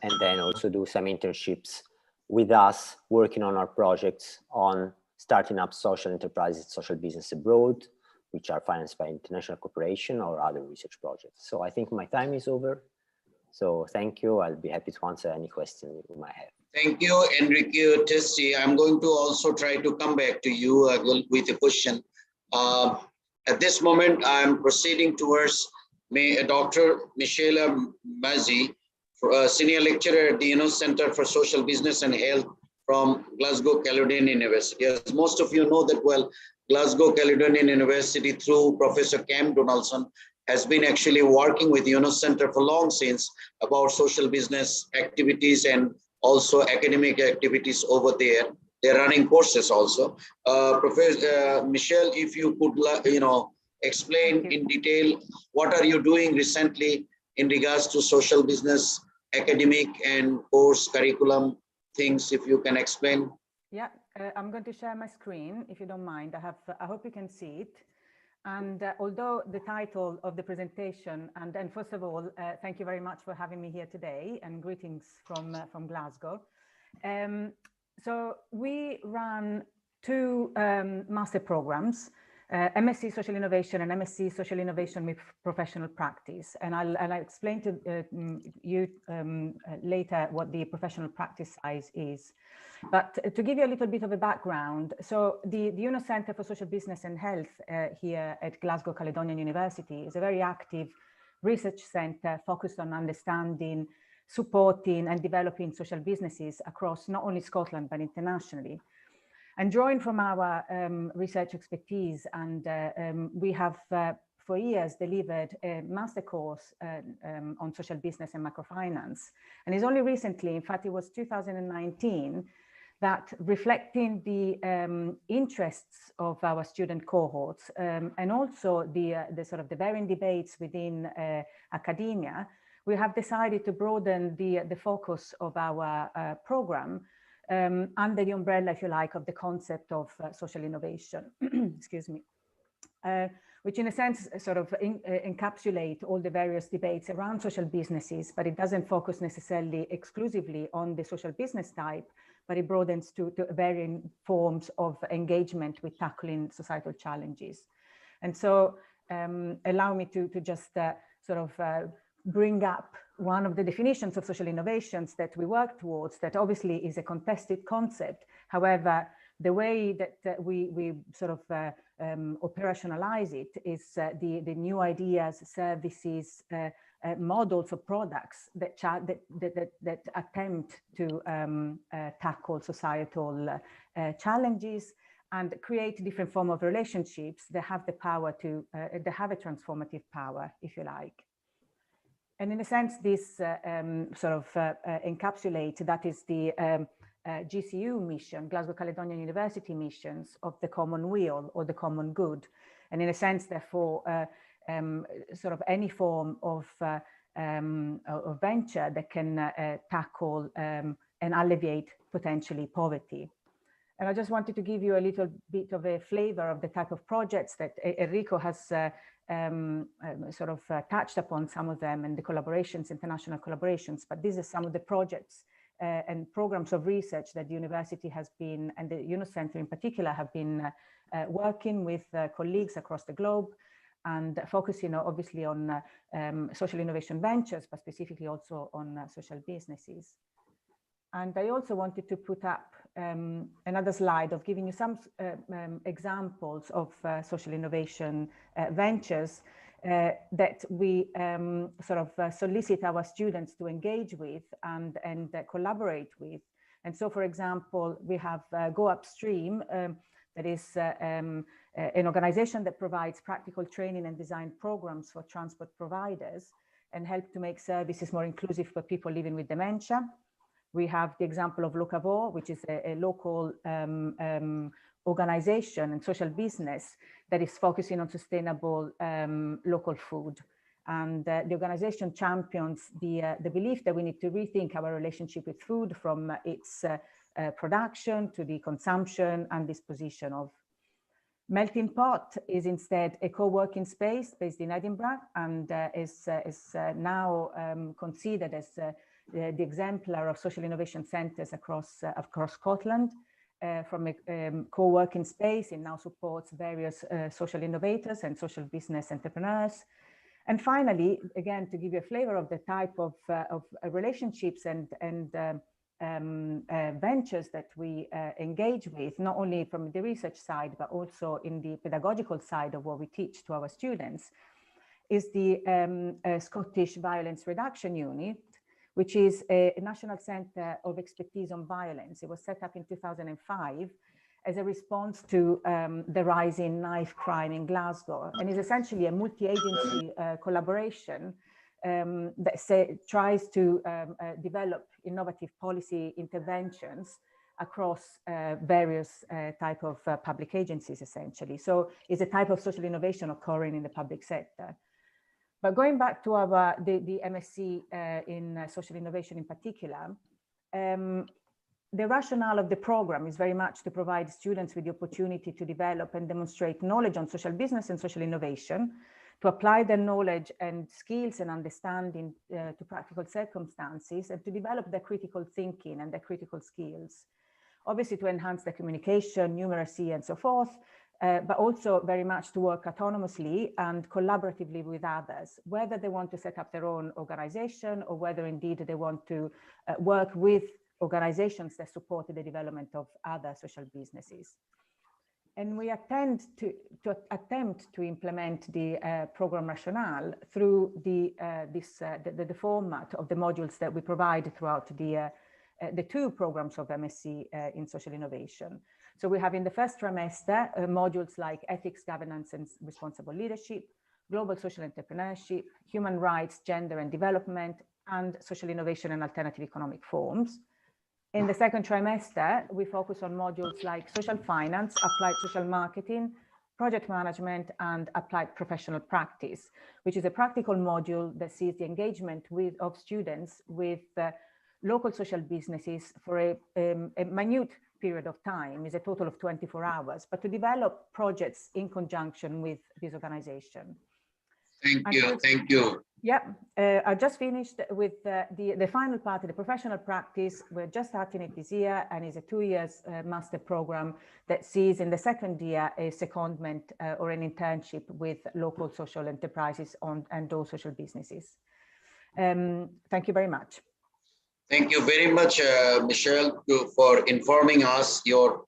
and then also do some internships with us, working on our projects on starting up social enterprises, social business abroad, which are financed by international cooperation or other research projects. So I think my time is over. So thank you. I'll be happy to answer any question you might have. Thank you, Enrique Testi. I'm going to also try to come back to you with a question. At this moment, I'm proceeding towards Dr. Michela Mazzi, Senior Lecturer at the Center for Social Business and Health from Glasgow Caledonian University. As most of you know that well, Glasgow Caledonian University through Professor Cam Donaldson has been actually working with Center for long since about social business activities and also academic activities over there. They're running courses also. Professor Michelle, if you could, explain in detail, what are you doing recently in regards to social business, academic and course curriculum things, if you can explain. Yeah, I'm going to share my screen, if you don't mind. I hope you can see it. And although the title of the presentation, and first of all, thank you very much for having me here today, and greetings from Glasgow. So we run two master programs, MSc Social Innovation and MSc Social Innovation with Professional Practice. And I'll explain to you later what the professional practice size is. But to give you a little bit of a background, so the UNO Center for Social Business and Health here at Glasgow Caledonian University is a very active research center focused on understanding, supporting and developing social businesses across not only Scotland, but internationally. And drawing from our research expertise, and we have for years delivered a master course on social business and microfinance. And it's only recently, in fact, it was 2019, that reflecting the interests of our student cohorts and also the sort of the varying debates within academia, we have decided to broaden the focus of our program under the umbrella, if you like, of the concept of social innovation, excuse me, which in a sense sort of encapsulate all the various debates around social businesses, but it doesn't focus necessarily exclusively on the social business type, but it broadens to varying forms of engagement with tackling societal challenges. And so allow me to just sort of bring up one of the definitions of social innovations that we work towards, that obviously is a contested concept. However, the way that we sort of operationalize it is the new ideas, services, models of products that attempt to tackle societal challenges and create different forms of relationships that have the power to, that have a transformative power, if you like. And in a sense, this sort of encapsulates, that is the GCU mission, Glasgow Caledonian University missions of the common weal or the common good. And in a sense, therefore, sort of any form of venture that can tackle and alleviate potentially poverty. And I just wanted to give you a little bit of a flavor of the type of projects that Enrico has sort of touched upon some of them, and the collaborations, international collaborations, but these are some of the projects and programs of research that the university has been, and the UNO Center in particular, have been working with colleagues across the globe, and focusing obviously on social innovation ventures, but specifically also on social businesses. And I also wanted to put up another slide of giving you some examples of social innovation ventures that we sort of solicit our students to engage with and collaborate with. And so, for example, we have Go Upstream, that is an organization that provides practical training and design programs for transport providers and help to make services more inclusive for people living with dementia. We have the example of Locavor, which is a local organization and social business that is focusing on sustainable local food. And the organization champions the belief that we need to rethink our relationship with food, from its production to the consumption and disposition of. Melting Pot is instead a co-working space based in Edinburgh, and is now considered as the exemplar of social innovation centres across Scotland. From a co-working space, it now supports various social innovators and social business entrepreneurs. And finally, again, to give you a flavour of the type of relationships and ventures that we engage with, not only from the research side, but also in the pedagogical side of what we teach to our students, is the Scottish Violence Reduction Unit, which is a national centre of expertise on violence. It was set up in 2005 as a response to the rising knife crime in Glasgow, and is essentially a multi-agency collaboration that tries to develop innovative policy interventions across various type of public agencies, essentially. So it's a type of social innovation occurring in the public sector. But going back to the MSc in social innovation in particular, the rationale of the program is very much to provide students with the opportunity to develop and demonstrate knowledge on social business and social innovation, to apply their knowledge and skills and understanding to practical circumstances, and to develop their critical thinking and their critical skills. Obviously to enhance their communication, numeracy, and so forth, but also very much to work autonomously and collaboratively with others, whether they want to set up their own organization or whether indeed they want to work with organizations that support the development of other social businesses. And we attempt to implement the program Rationale through the format of the modules that we provide throughout the two programs of MSc in social innovation. So we have in the first trimester modules like ethics, governance, and responsible leadership, global social entrepreneurship, human rights, gender and development, and social innovation and alternative economic forms. In the second trimester, we focus on modules like social finance, applied social marketing, project management, and applied professional practice, which is a practical module that sees the engagement of students with local social businesses for a minute period of time. Is a total of 24 hours, but to develop projects in conjunction with this organization. Thank you. Yeah, I just finished with the final part of the professional practice. We're just starting it this year, and it's a 2 years master program that sees in the second year a secondment or an internship with local social enterprises and those social businesses. Thank you very much. Thank you very much, Michelle, for informing us your,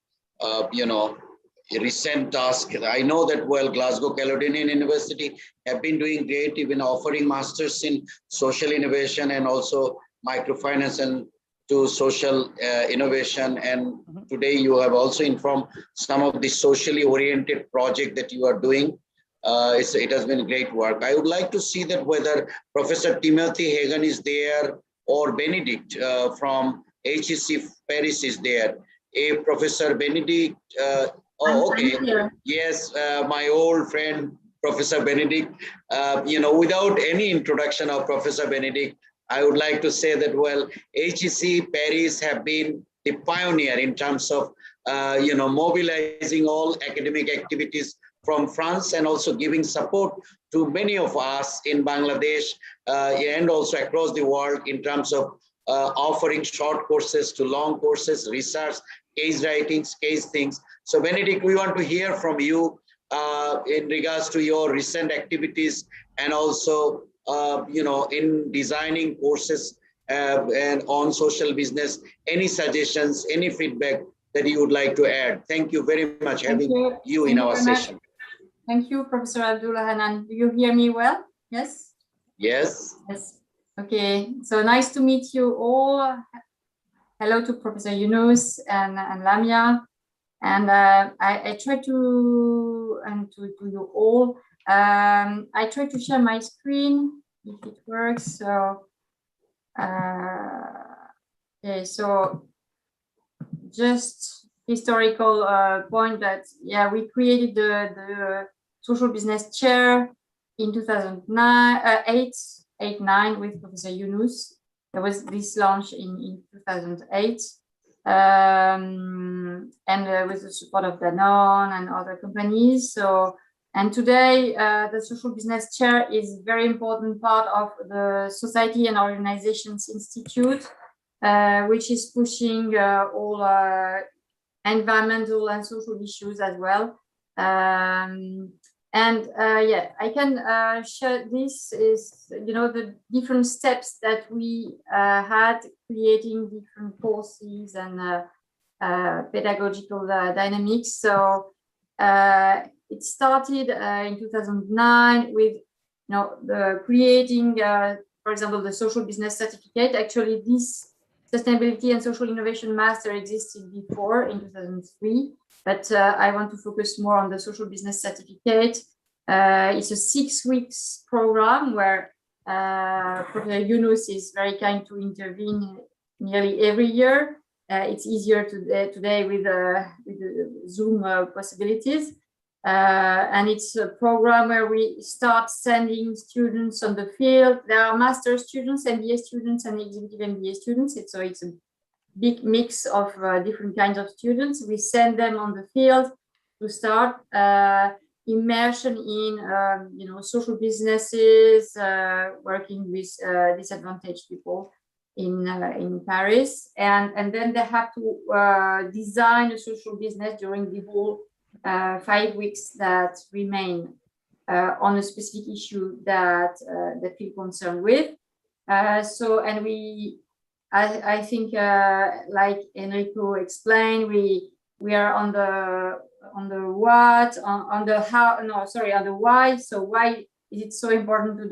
recent task. I know that, well, Glasgow Caledonian University have been doing great, even offering masters in social innovation and also microfinance and to social innovation. And today you have also informed some of the socially oriented project that you are doing. It has been great work. I would like to see that whether Professor Timothy Hagan is there or Benedict from HEC Paris is there. Professor Benedict, okay. Yes, my old friend, Professor Benedict. Without any introduction of Professor Benedict, I would like to say that, well, HEC Paris have been the pioneer in terms of, mobilizing all academic activities from France and also giving support to many of us in Bangladesh and also across the world in terms of offering short courses to long courses, research, case writings, case things. So Benedict, we want to hear from you in regards to your recent activities and also, in designing courses and on social business, any suggestions, any feedback that you would like to add. Thank you very much having you in our session. Thank you, Professor Abdullah Hanan. Do you hear me well? Yes? Yes. Yes. Okay, so nice to meet you all. Hello to Professor Yunus and Lamia. And I try to, and to you all, I try to share my screen if it works. So, okay, so just historical point that, yeah, we created the social business chair in 2009 with Professor Yunus. There was this launch in 2008. And with the support of Danone and other companies. So, and today the social business chair is a very important part of the Society and Organizations Institute, which is pushing all environmental and social issues as well. Yeah, I can share this is, the different steps that we had creating different courses and pedagogical dynamics. So it started in 2009 with, the creating, for example, the social business certificate. Actually, this Sustainability and Social Innovation Master existed before in 2003. But I want to focus more on the social business certificate. It's a 6 weeks program where Professor Yunus is very kind to intervene nearly every year. It's easier today with the Zoom possibilities. And it's a program where we start sending students on the field. There are master students, MBA students, and executive MBA students. So it's a big mix of different kinds of students. We send them on the field to start immersion in, social businesses, working with disadvantaged people in Paris, and then they have to design a social business during the whole 5 weeks that remain on a specific issue that they feel concerned with. And I think, like Enrico explained, we are on the what, on the how, no, sorry, on the why. So why is it so important to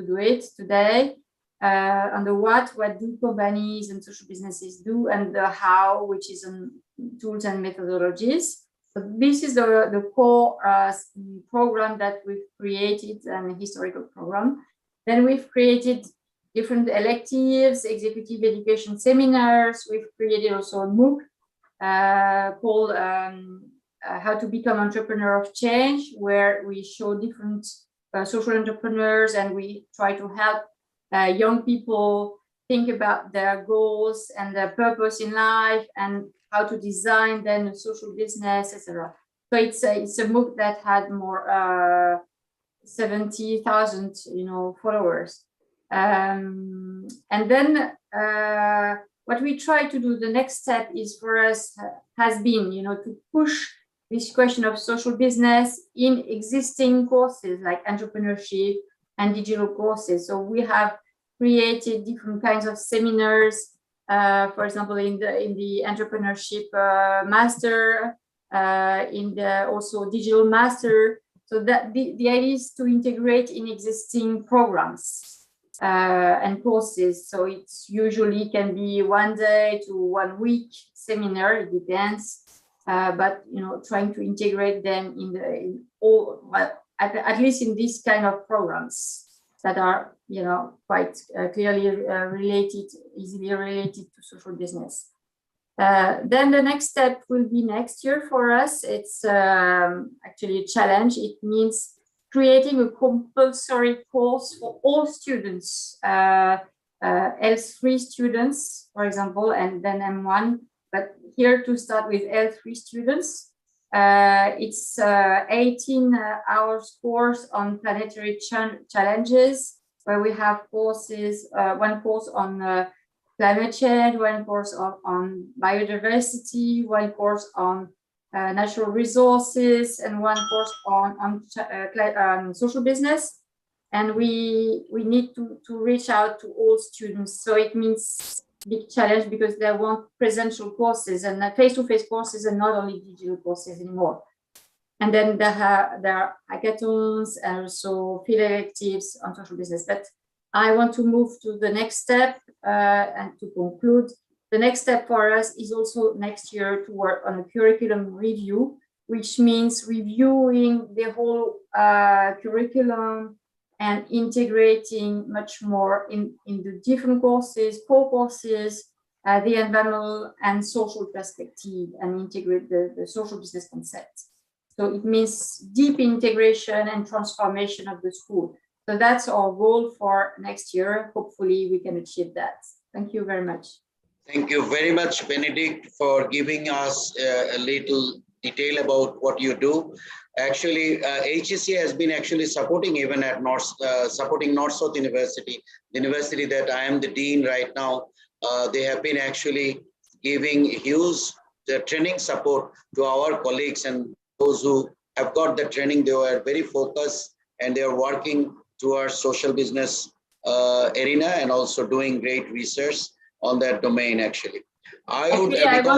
do it today? On the what do companies and social businesses do, and the how, which is on tools and methodologies. So this is the core program that we've created, and historical program. Then we've created different electives, executive education seminars. We've created also a MOOC called How to Become Entrepreneur of Change, where we show different social entrepreneurs, and we try to help young people think about their goals and their purpose in life, and how to design then a social business, etc. So it's a MOOC that had more 70,000 followers. And then what we try to do, the next step is for us has been, to push this question of social business in existing courses like entrepreneurship and digital courses. So we have created different kinds of seminars, for example, in the entrepreneurship master, in the also digital master. So that the idea is to integrate in existing programs and courses. So it's usually can be 1 day to 1 week seminar, it depends. But trying to integrate them in all, well, at least in this kind of programs that are quite clearly related, easily related to social business. Then the next step will be next year for us. It's actually a challenge. It means creating a compulsory course for all students, L3 students, for example, and then M1. But here to start with L3 students, it's 18 hours course on planetary challenges, where we have courses, one course on climate change, one course on biodiversity, one course on natural resources, and one course on social business. And we need to reach out to all students. So it means big challenge because they want presential courses and face-to-face courses and not only digital courses anymore. And then there are hackathons and also field electives on social business. But I want to move to the next step and to conclude. The next step for us is also next year to work on a curriculum review, which means reviewing the whole curriculum and integrating much more in the different courses, core courses, the environmental and social perspective, and integrate the social business concept. So it means deep integration and transformation of the school. So that's our goal for next year. Hopefully we can achieve that. Thank you very much. Thank you very much, Benedict, for giving us a little detail about what you do. Actually, HEC has been actually supporting even at supporting North-South University, the university that I am the dean right now. They have been actually giving huge training support to our colleagues, and those who have got the training, they were very focused and they are working towards social business arena and also doing great research on that domain actually. I want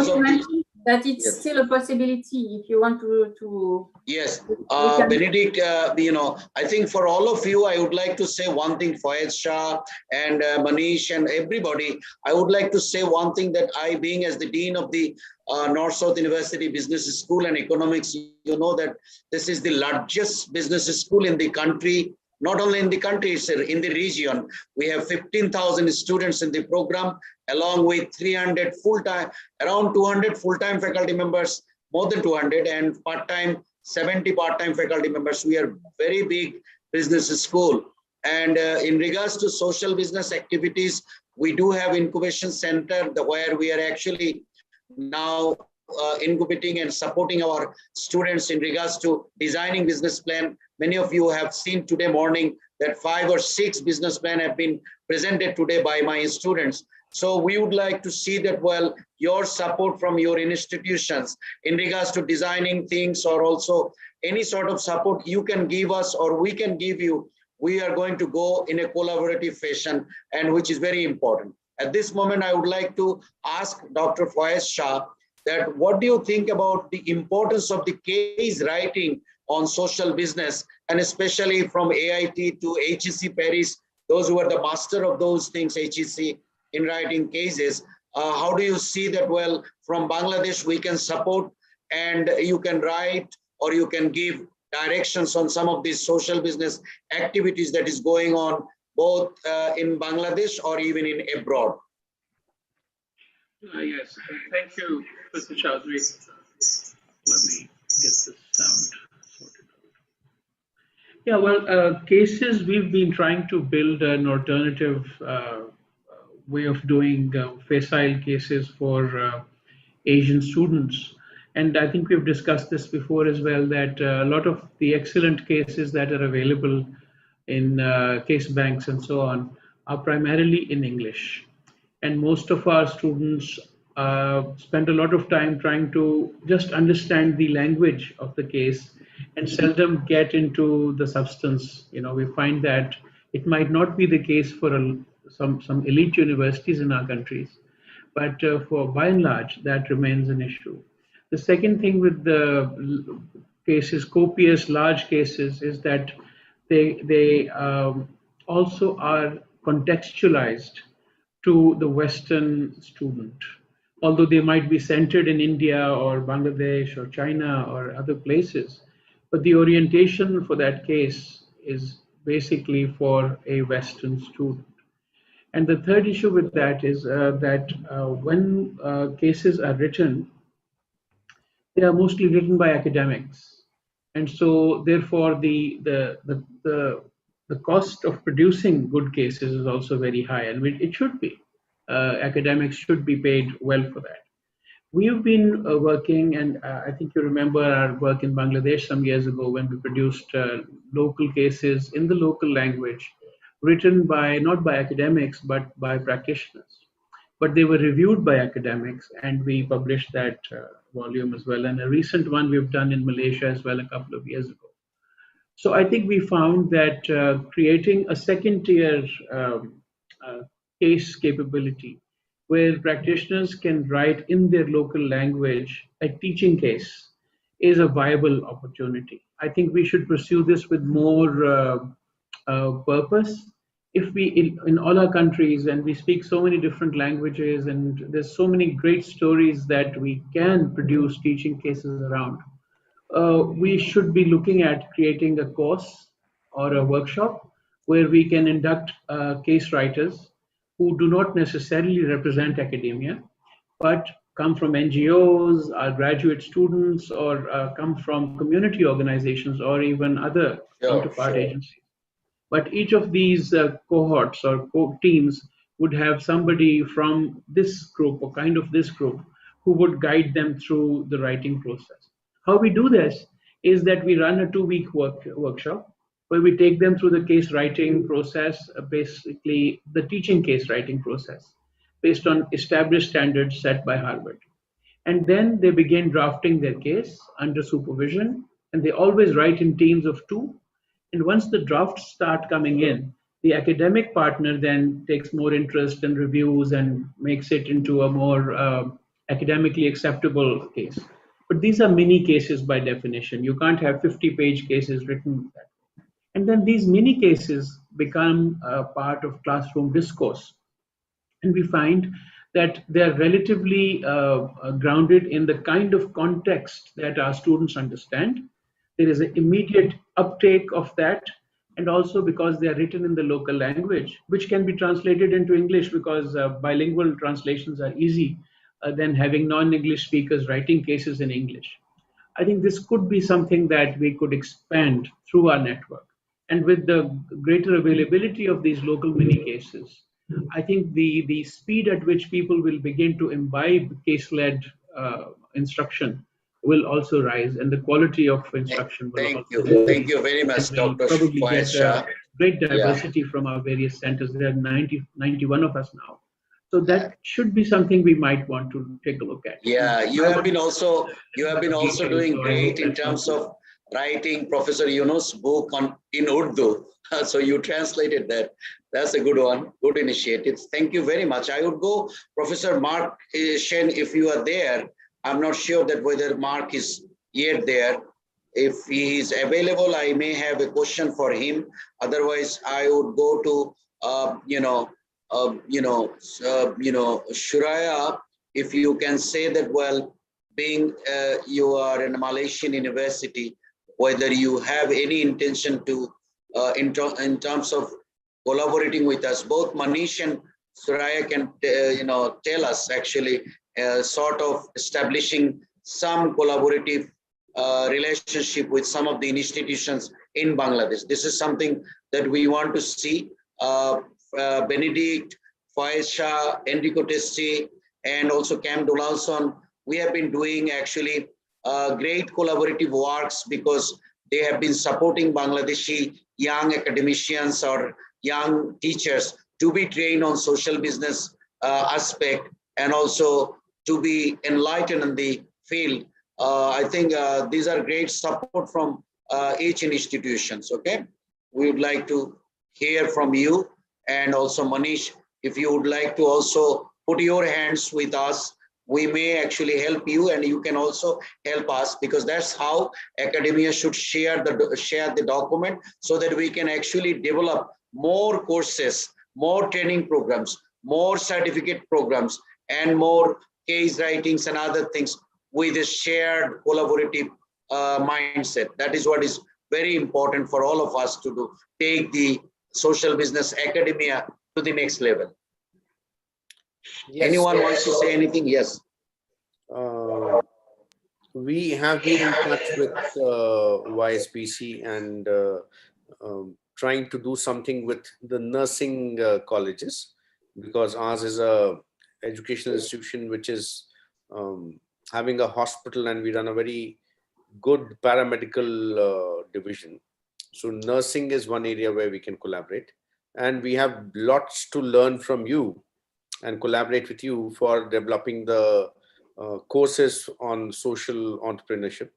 to mention that it's still a possibility if you want to yes, Benedict, I think for all of you, I would like to say one thing, Faiz Shah and Manish and everybody, I would like to say one thing, that I, being as the Dean of the North-South University Business School and Economics, you know that this is the largest business school in the country. Not only in the country, it's in the region. We have 15,000 students in the program, along with 300 full-time, around 200 full-time faculty members, more than 200, and part-time, 70 part-time faculty members. We are very big business school. And in regards to social business activities, we do have incubation center where we are actually now incubating and supporting our students in regards to designing business plan. Many of you have seen today morning that 5 or 6 business plan have been presented today by my students. So we would like to see that, well, your support from your institutions in regards to designing things, or also any sort of support you can give us or we can give you. We are going to go in a collaborative fashion, and which is very important. At this moment, I would like to ask Dr. Faiz Shah that what do you think about the importance of the case writing on social business, and especially from AIT to HEC Paris, those who are the master of those things, HEC, in writing cases. How do you see that, well, from Bangladesh we can support, and you can write or you can give directions on some of these social business activities that is going on both in Bangladesh or even in abroad? Yes, thank you, Mr. Chowdhury. Let me get this sound sorted out. Yeah, well, cases, we've been trying to build an alternative way of doing facile cases for Asian students. And I think we've discussed this before as well, that a lot of the excellent cases that are available in case banks and so on are primarily in English. And most of our students spend a lot of time trying to just understand the language of the case and seldom get into the substance. You know, we find that it might not be the case for some elite universities in our countries, but for by and large, that remains an issue. The second thing with the cases, copious large cases, is that they also are contextualized to the Western student. Although they might be centered in India or Bangladesh or China or other places, but the orientation for that case is basically for a Western student. And the third issue with that is that when cases are written, they are mostly written by academics, and so therefore the cost of producing good cases is also very high, and it should be. Academics should be paid well for that. We've been working, and I think you remember our work in Bangladesh some years ago when we produced local cases in the local language, written by not by academics but by practitioners. but they were reviewed by academics, and we published that volume as well. And a recent one we've done in Malaysia as well a couple of years ago. So I think we found that creating a second tier case capability where practitioners can write in their local language a teaching case is a viable opportunity. I think we should pursue this with more purpose. If we, in all our countries, and we speak so many different languages, and there's so many great stories that we can produce teaching cases around, we should be looking at creating a course or a workshop where we can induct case writers who do not necessarily represent academia, but come from NGOs, are graduate students, or come from community organizations, or even other counterpart agencies. But each of these cohorts or teams would have somebody from this group or kind of this group who would guide them through the writing process. How we do this is that we run a 2-week workshop where we take them through the case writing process, basically the teaching case writing process, based on established standards set by Harvard. And then they begin drafting their case under supervision, and they always write in teams of 2. And once the drafts start coming in, the academic partner then takes more interest and reviews and makes it into a more academically acceptable case. But these are mini cases by definition. You can't have 50-page cases written. And then these mini cases become a part of classroom discourse. And we find that they're relatively grounded in the kind of context that our students understand. There is an immediate uptake of that, and also because they are written in the local language, which can be translated into English, because bilingual translations are easy than having non-English speakers writing cases in English. I think this could be something that we could expand through our network. And with the greater availability of these local mini cases, I think the speed at which people will begin to imbibe case-led instruction will also rise, and the quality of instruction will also rise. Thank you very much, Dr. Probably get Shah. great diversity from our various centers. There are 91 of us now. So that should be something we might want to take a look at. Yeah, you have been also doing great in terms of writing Professor Yunus' book in Urdu. So you translated that. That's a good one. Good initiative. Thank you very much. I would go Professor Mark Shen, if you are there. I'm not sure that whether Mark is yet there. If he is available, I may have a question for him. Otherwise, I would go to Shuraya. If you can say that, well, being you are in a Malaysian university, whether you have any intention to in terms of collaborating with us. Both Manish and Suraya can tell us actually sort of establishing some collaborative relationship with some of the institutions in Bangladesh. This is something that we want to see. Benedict, Faiz Shah, Enrico Testi, and also Cam Donaldson, we have been doing actually great collaborative works because they have been supporting Bangladeshi young academicians or young teachers to be trained on social business aspect and also to be enlightened in the field. I think these are great support from each institutions, okay? We would like to hear from you, and also Manish, if you would like to also put your hands with us, we may actually help you and you can also help us, because that's how academia should share the document, so that we can actually develop more courses, more training programs, more certificate programs, and more case writings and other things with a shared collaborative mindset. That is what is very important for all of us to do, take the social business academia to the next level. Yes, anyone wants to say anything? Yes. We have been in touch with YSBC and trying to do something with the nursing colleges, because ours is a educational institution which is having a hospital, and we run a very good paramedical division. So nursing is one area where we can collaborate, and we have lots to learn from you and collaborate with you for developing the courses on social entrepreneurship,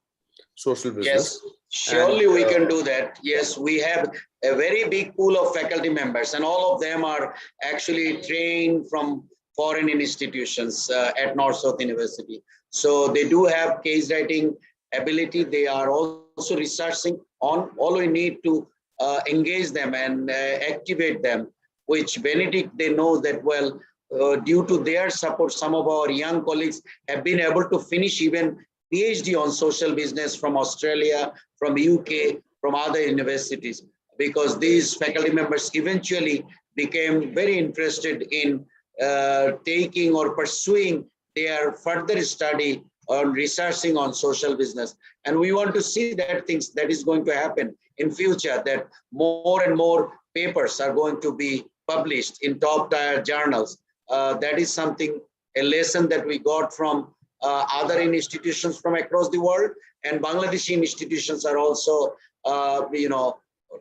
social business. Yes, surely we can do that. Yes, we have a very big pool of faculty members, and all of them are actually trained from foreign institutions at North-South University. So they do have case writing ability. They are also researching on. All we need to engage them and activate them, which Benedict, they know that well. Due to their support, some of our young colleagues have been able to finish even PhD on social business from Australia, from UK, from other universities, because these faculty members eventually became very interested in taking or pursuing their further study on researching on social business. And we want to see that things that is going to happen in future, that more and more papers are going to be published in top tier journals. That is something, a lesson that we got from other institutions from across the world, and Bangladeshi institutions are also,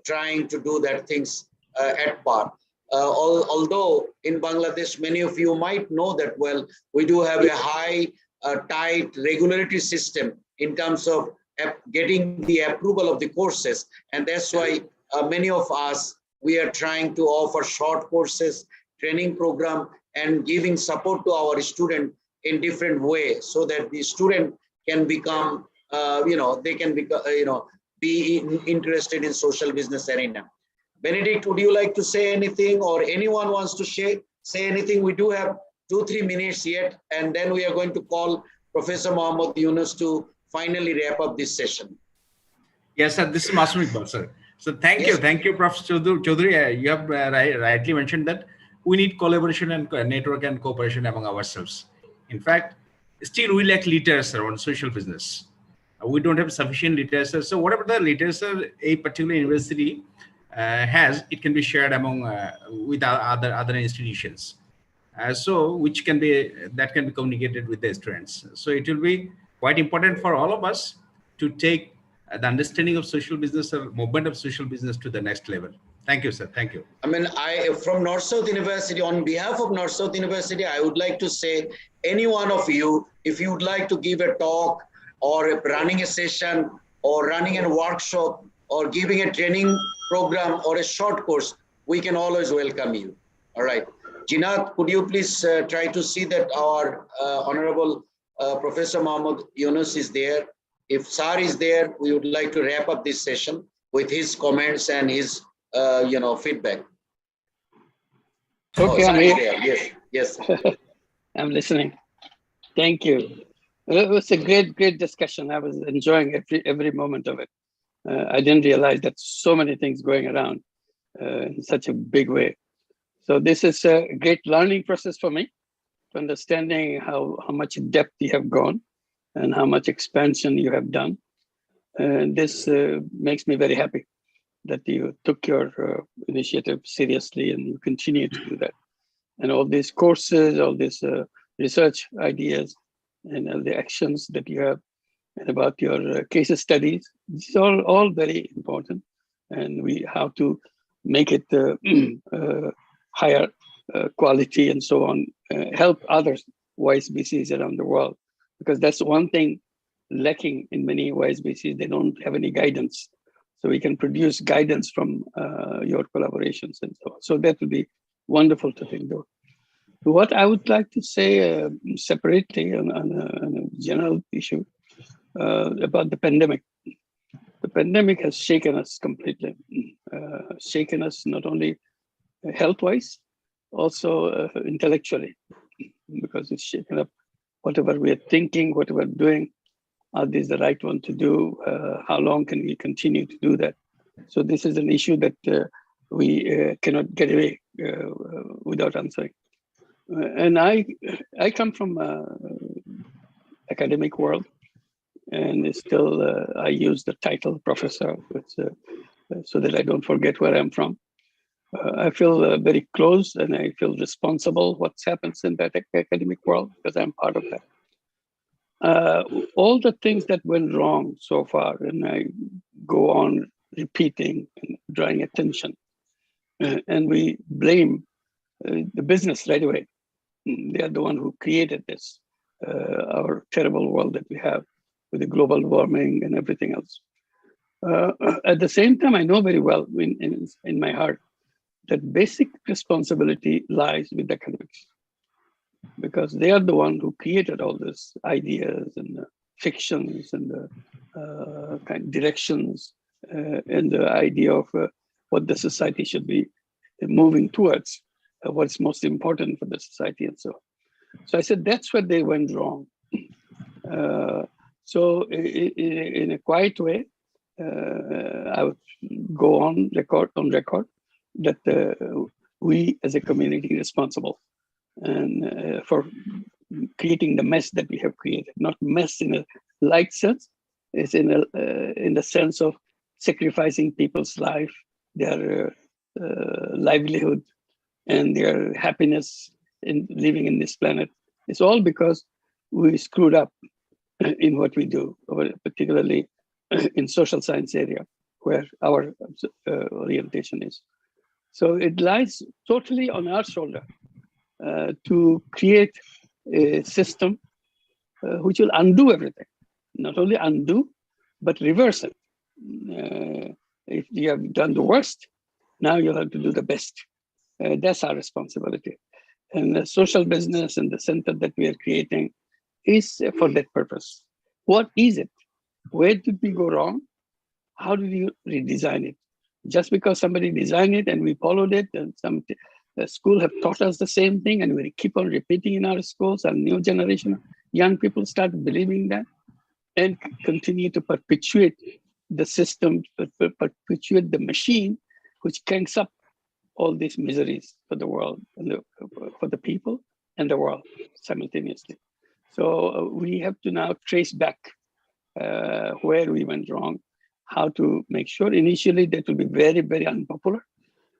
trying to do that things at par. Although in Bangladesh, many of you might know that well, we do have a high, tight regulatory system in terms of getting the approval of the courses, and that's why many of us, we are trying to offer short courses, training program, and giving support to our student in different ways, so that the student can become, they can become, be interested in social business arena. Benedict, would you like to say anything, or anyone wants to say anything? We do have 2-3 minutes yet, and then we are going to call Professor Mohammad Yunus to finally wrap up this session. Yes, sir. This is Master Iqbal, sir. So thank you, Professor Chaudhary. You have rightly mentioned that we need collaboration and network and cooperation among ourselves. In fact, still we lack literature on social business. We don't have sufficient literature. So whatever the literature a particular university has, it can be shared among with other institutions. So which can be communicated with the students. So it will be quite important for all of us to take the understanding of social business or movement of social business to the next level. Thank you, sir. Thank you. I mean, from North-South University, on behalf of North-South University, I would like to say, any one of you, if you would like to give a talk or running a session or running a workshop or giving a training program or a short course, we can always welcome you. All right. Jinath, could you please try to see that our Honorable Professor Mohammad Yunus is there? If Sar is there, we would like to wrap up this session with his comments and his feedback. Okay, I'm here. here. Yes. I'm listening. Thank you. It was a great discussion. I was enjoying every moment of it. I didn't realize that so many things going around in such a big way. So this is a great learning process for me, to understanding how much depth you have gone and how much expansion you have done. And this makes me very happy that you took your initiative seriously and you continue to do that. And all these courses, all these research ideas, and all the actions that you have, and about your case studies, this is all very important. And we have to make it higher quality and so on, help others, YSBCs around the world, because that's one thing lacking in many YSBCs. They don't have any guidance. So we can produce guidance from your collaborations and so on. So that would be wonderful to think though. What I would like to say separately on a general issue about the pandemic. The pandemic has shaken us completely, shaken us not only health-wise, also intellectually, because it's shaken up whatever we are thinking, whatever we're doing. Are these the right one to do? How long can we continue to do that? So this is an issue that we cannot get away without answering. And I come from academic world, and still I use the title professor, so that I don't forget where I'm from. I feel very close, and I feel responsible what happens in that academic world, because I'm part of that. All the things that went wrong so far, and I go on repeating and drawing attention, and we blame the business right away. They are the one who created this, our terrible world that we have with the global warming and everything else. At the same time, I know very well in my heart that basic responsibility lies with academics, because they are the one who created all these ideas and fictions and kind of directions and the idea of what the society should be moving towards, what's most important for the society and so on. So I said, that's where they went wrong. So in a quiet way, I would go on record that we as a community are responsible and for creating the mess that we have created. Not mess in a light sense, it's in the sense of sacrificing people's life, their livelihood, and their happiness in living in this planet. It's all because we screwed up in what we do, particularly in social science area, where our orientation is. So it lies totally on our shoulder to create a system which will undo everything. Not only undo, but reverse it. If you have done the worst, now you'll have to do the best. That's our responsibility. And the social business and the center that we are creating is for that purpose. What is it? Where did we go wrong? How did you redesign it? Just because somebody designed it and we followed it, and some school have taught us the same thing, and we keep on repeating in our schools, and new generation of young people start believing that and continue to perpetuate the system, perpetuate the machine, which cranks up all these miseries for the world, and for the people and the world simultaneously. So we have to now trace back where we went wrong, how to make sure. Initially, that will be very, very unpopular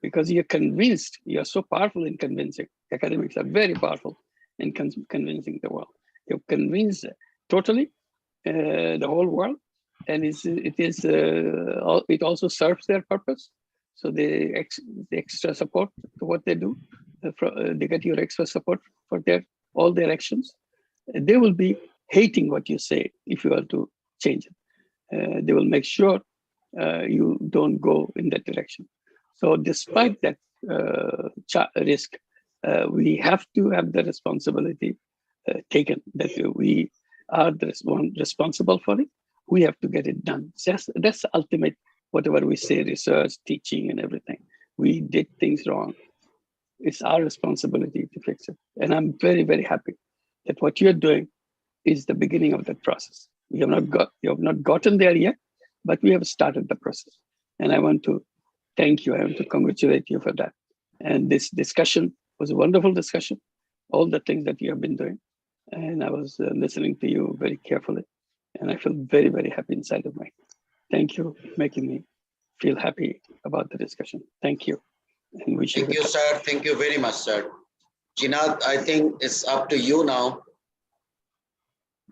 because you're convinced, you're so powerful in convincing. Academics are very powerful in convincing the world. You've convinced totally the whole world, and it also serves their purpose. So the extra support to what they do, they get your extra support for all their actions. They will be hating what you say if you are to change it. They will make sure you don't go in that direction. So despite that risk, we have to have the responsibility taken that we are the responsible for it. We have to get it done. That's the ultimate, whatever we say, research, teaching, and everything. We did things wrong. It's our responsibility to fix it. And I'm very, very happy that what you're doing is the beginning of that process. You have not gotten there yet, but we have started the process. And I want to thank you. I want to congratulate you for that. And this discussion was a wonderful discussion, all the things that you have been doing. And I was listening to you very carefully. And I feel very, very happy inside of me. Thank you for making me feel happy about the discussion. Thank you. And wish you. Thank you, sir. Thank you very much, sir. Jinath, I think it's up to you now.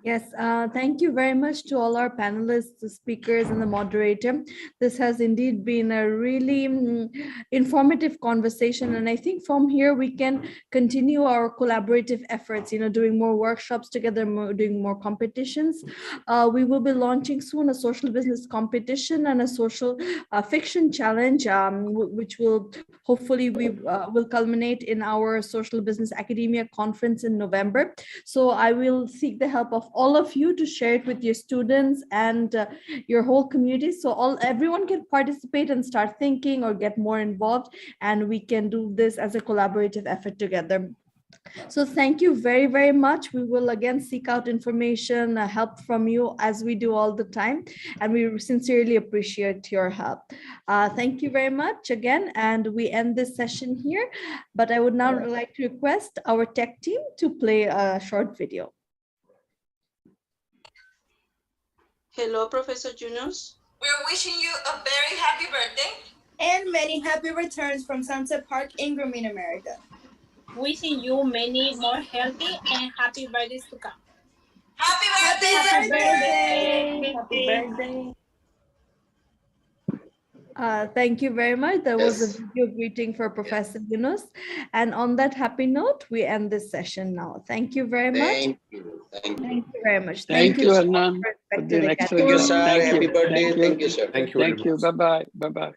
Yes, thank you very much to all our panelists, the speakers, and the moderator. This has indeed been a really informative conversation. And I think from here, we can continue our collaborative efforts, doing more workshops together, doing more competitions. We will be launching soon a social business competition and a social fiction challenge, which will hopefully will culminate in our social business academia conference in November. So I will seek the help of all of you to share it with your students and your whole community, so everyone can participate and start thinking or get more involved, and we can do this as a collaborative effort together. So thank you very, very much. We will again seek out information, help from you as we do all the time, and we sincerely appreciate your help. Thank you very much again, and we end this session here, but I would now like to request our tech team to play a short video. Hello, Professor Juniors. We're wishing you a very happy birthday and many happy returns from Sunset Park in Green America. Wishing you many more healthy and happy birthdays to come. Happy birthday! Happy birthday! Happy birthday! Thank you very much. There was a Yes. video greeting for Professor Yunus. And on that happy note, we end this session now. Thank you very much. Thank you. Thank you. Thank you very much. Thank you, to all Anand, our for the respected next Thank you, program. sir. Thank Happy you. birthday. Thank you. Thank you, sir. Thank you very Thank you. much. Bye-bye. Bye-bye.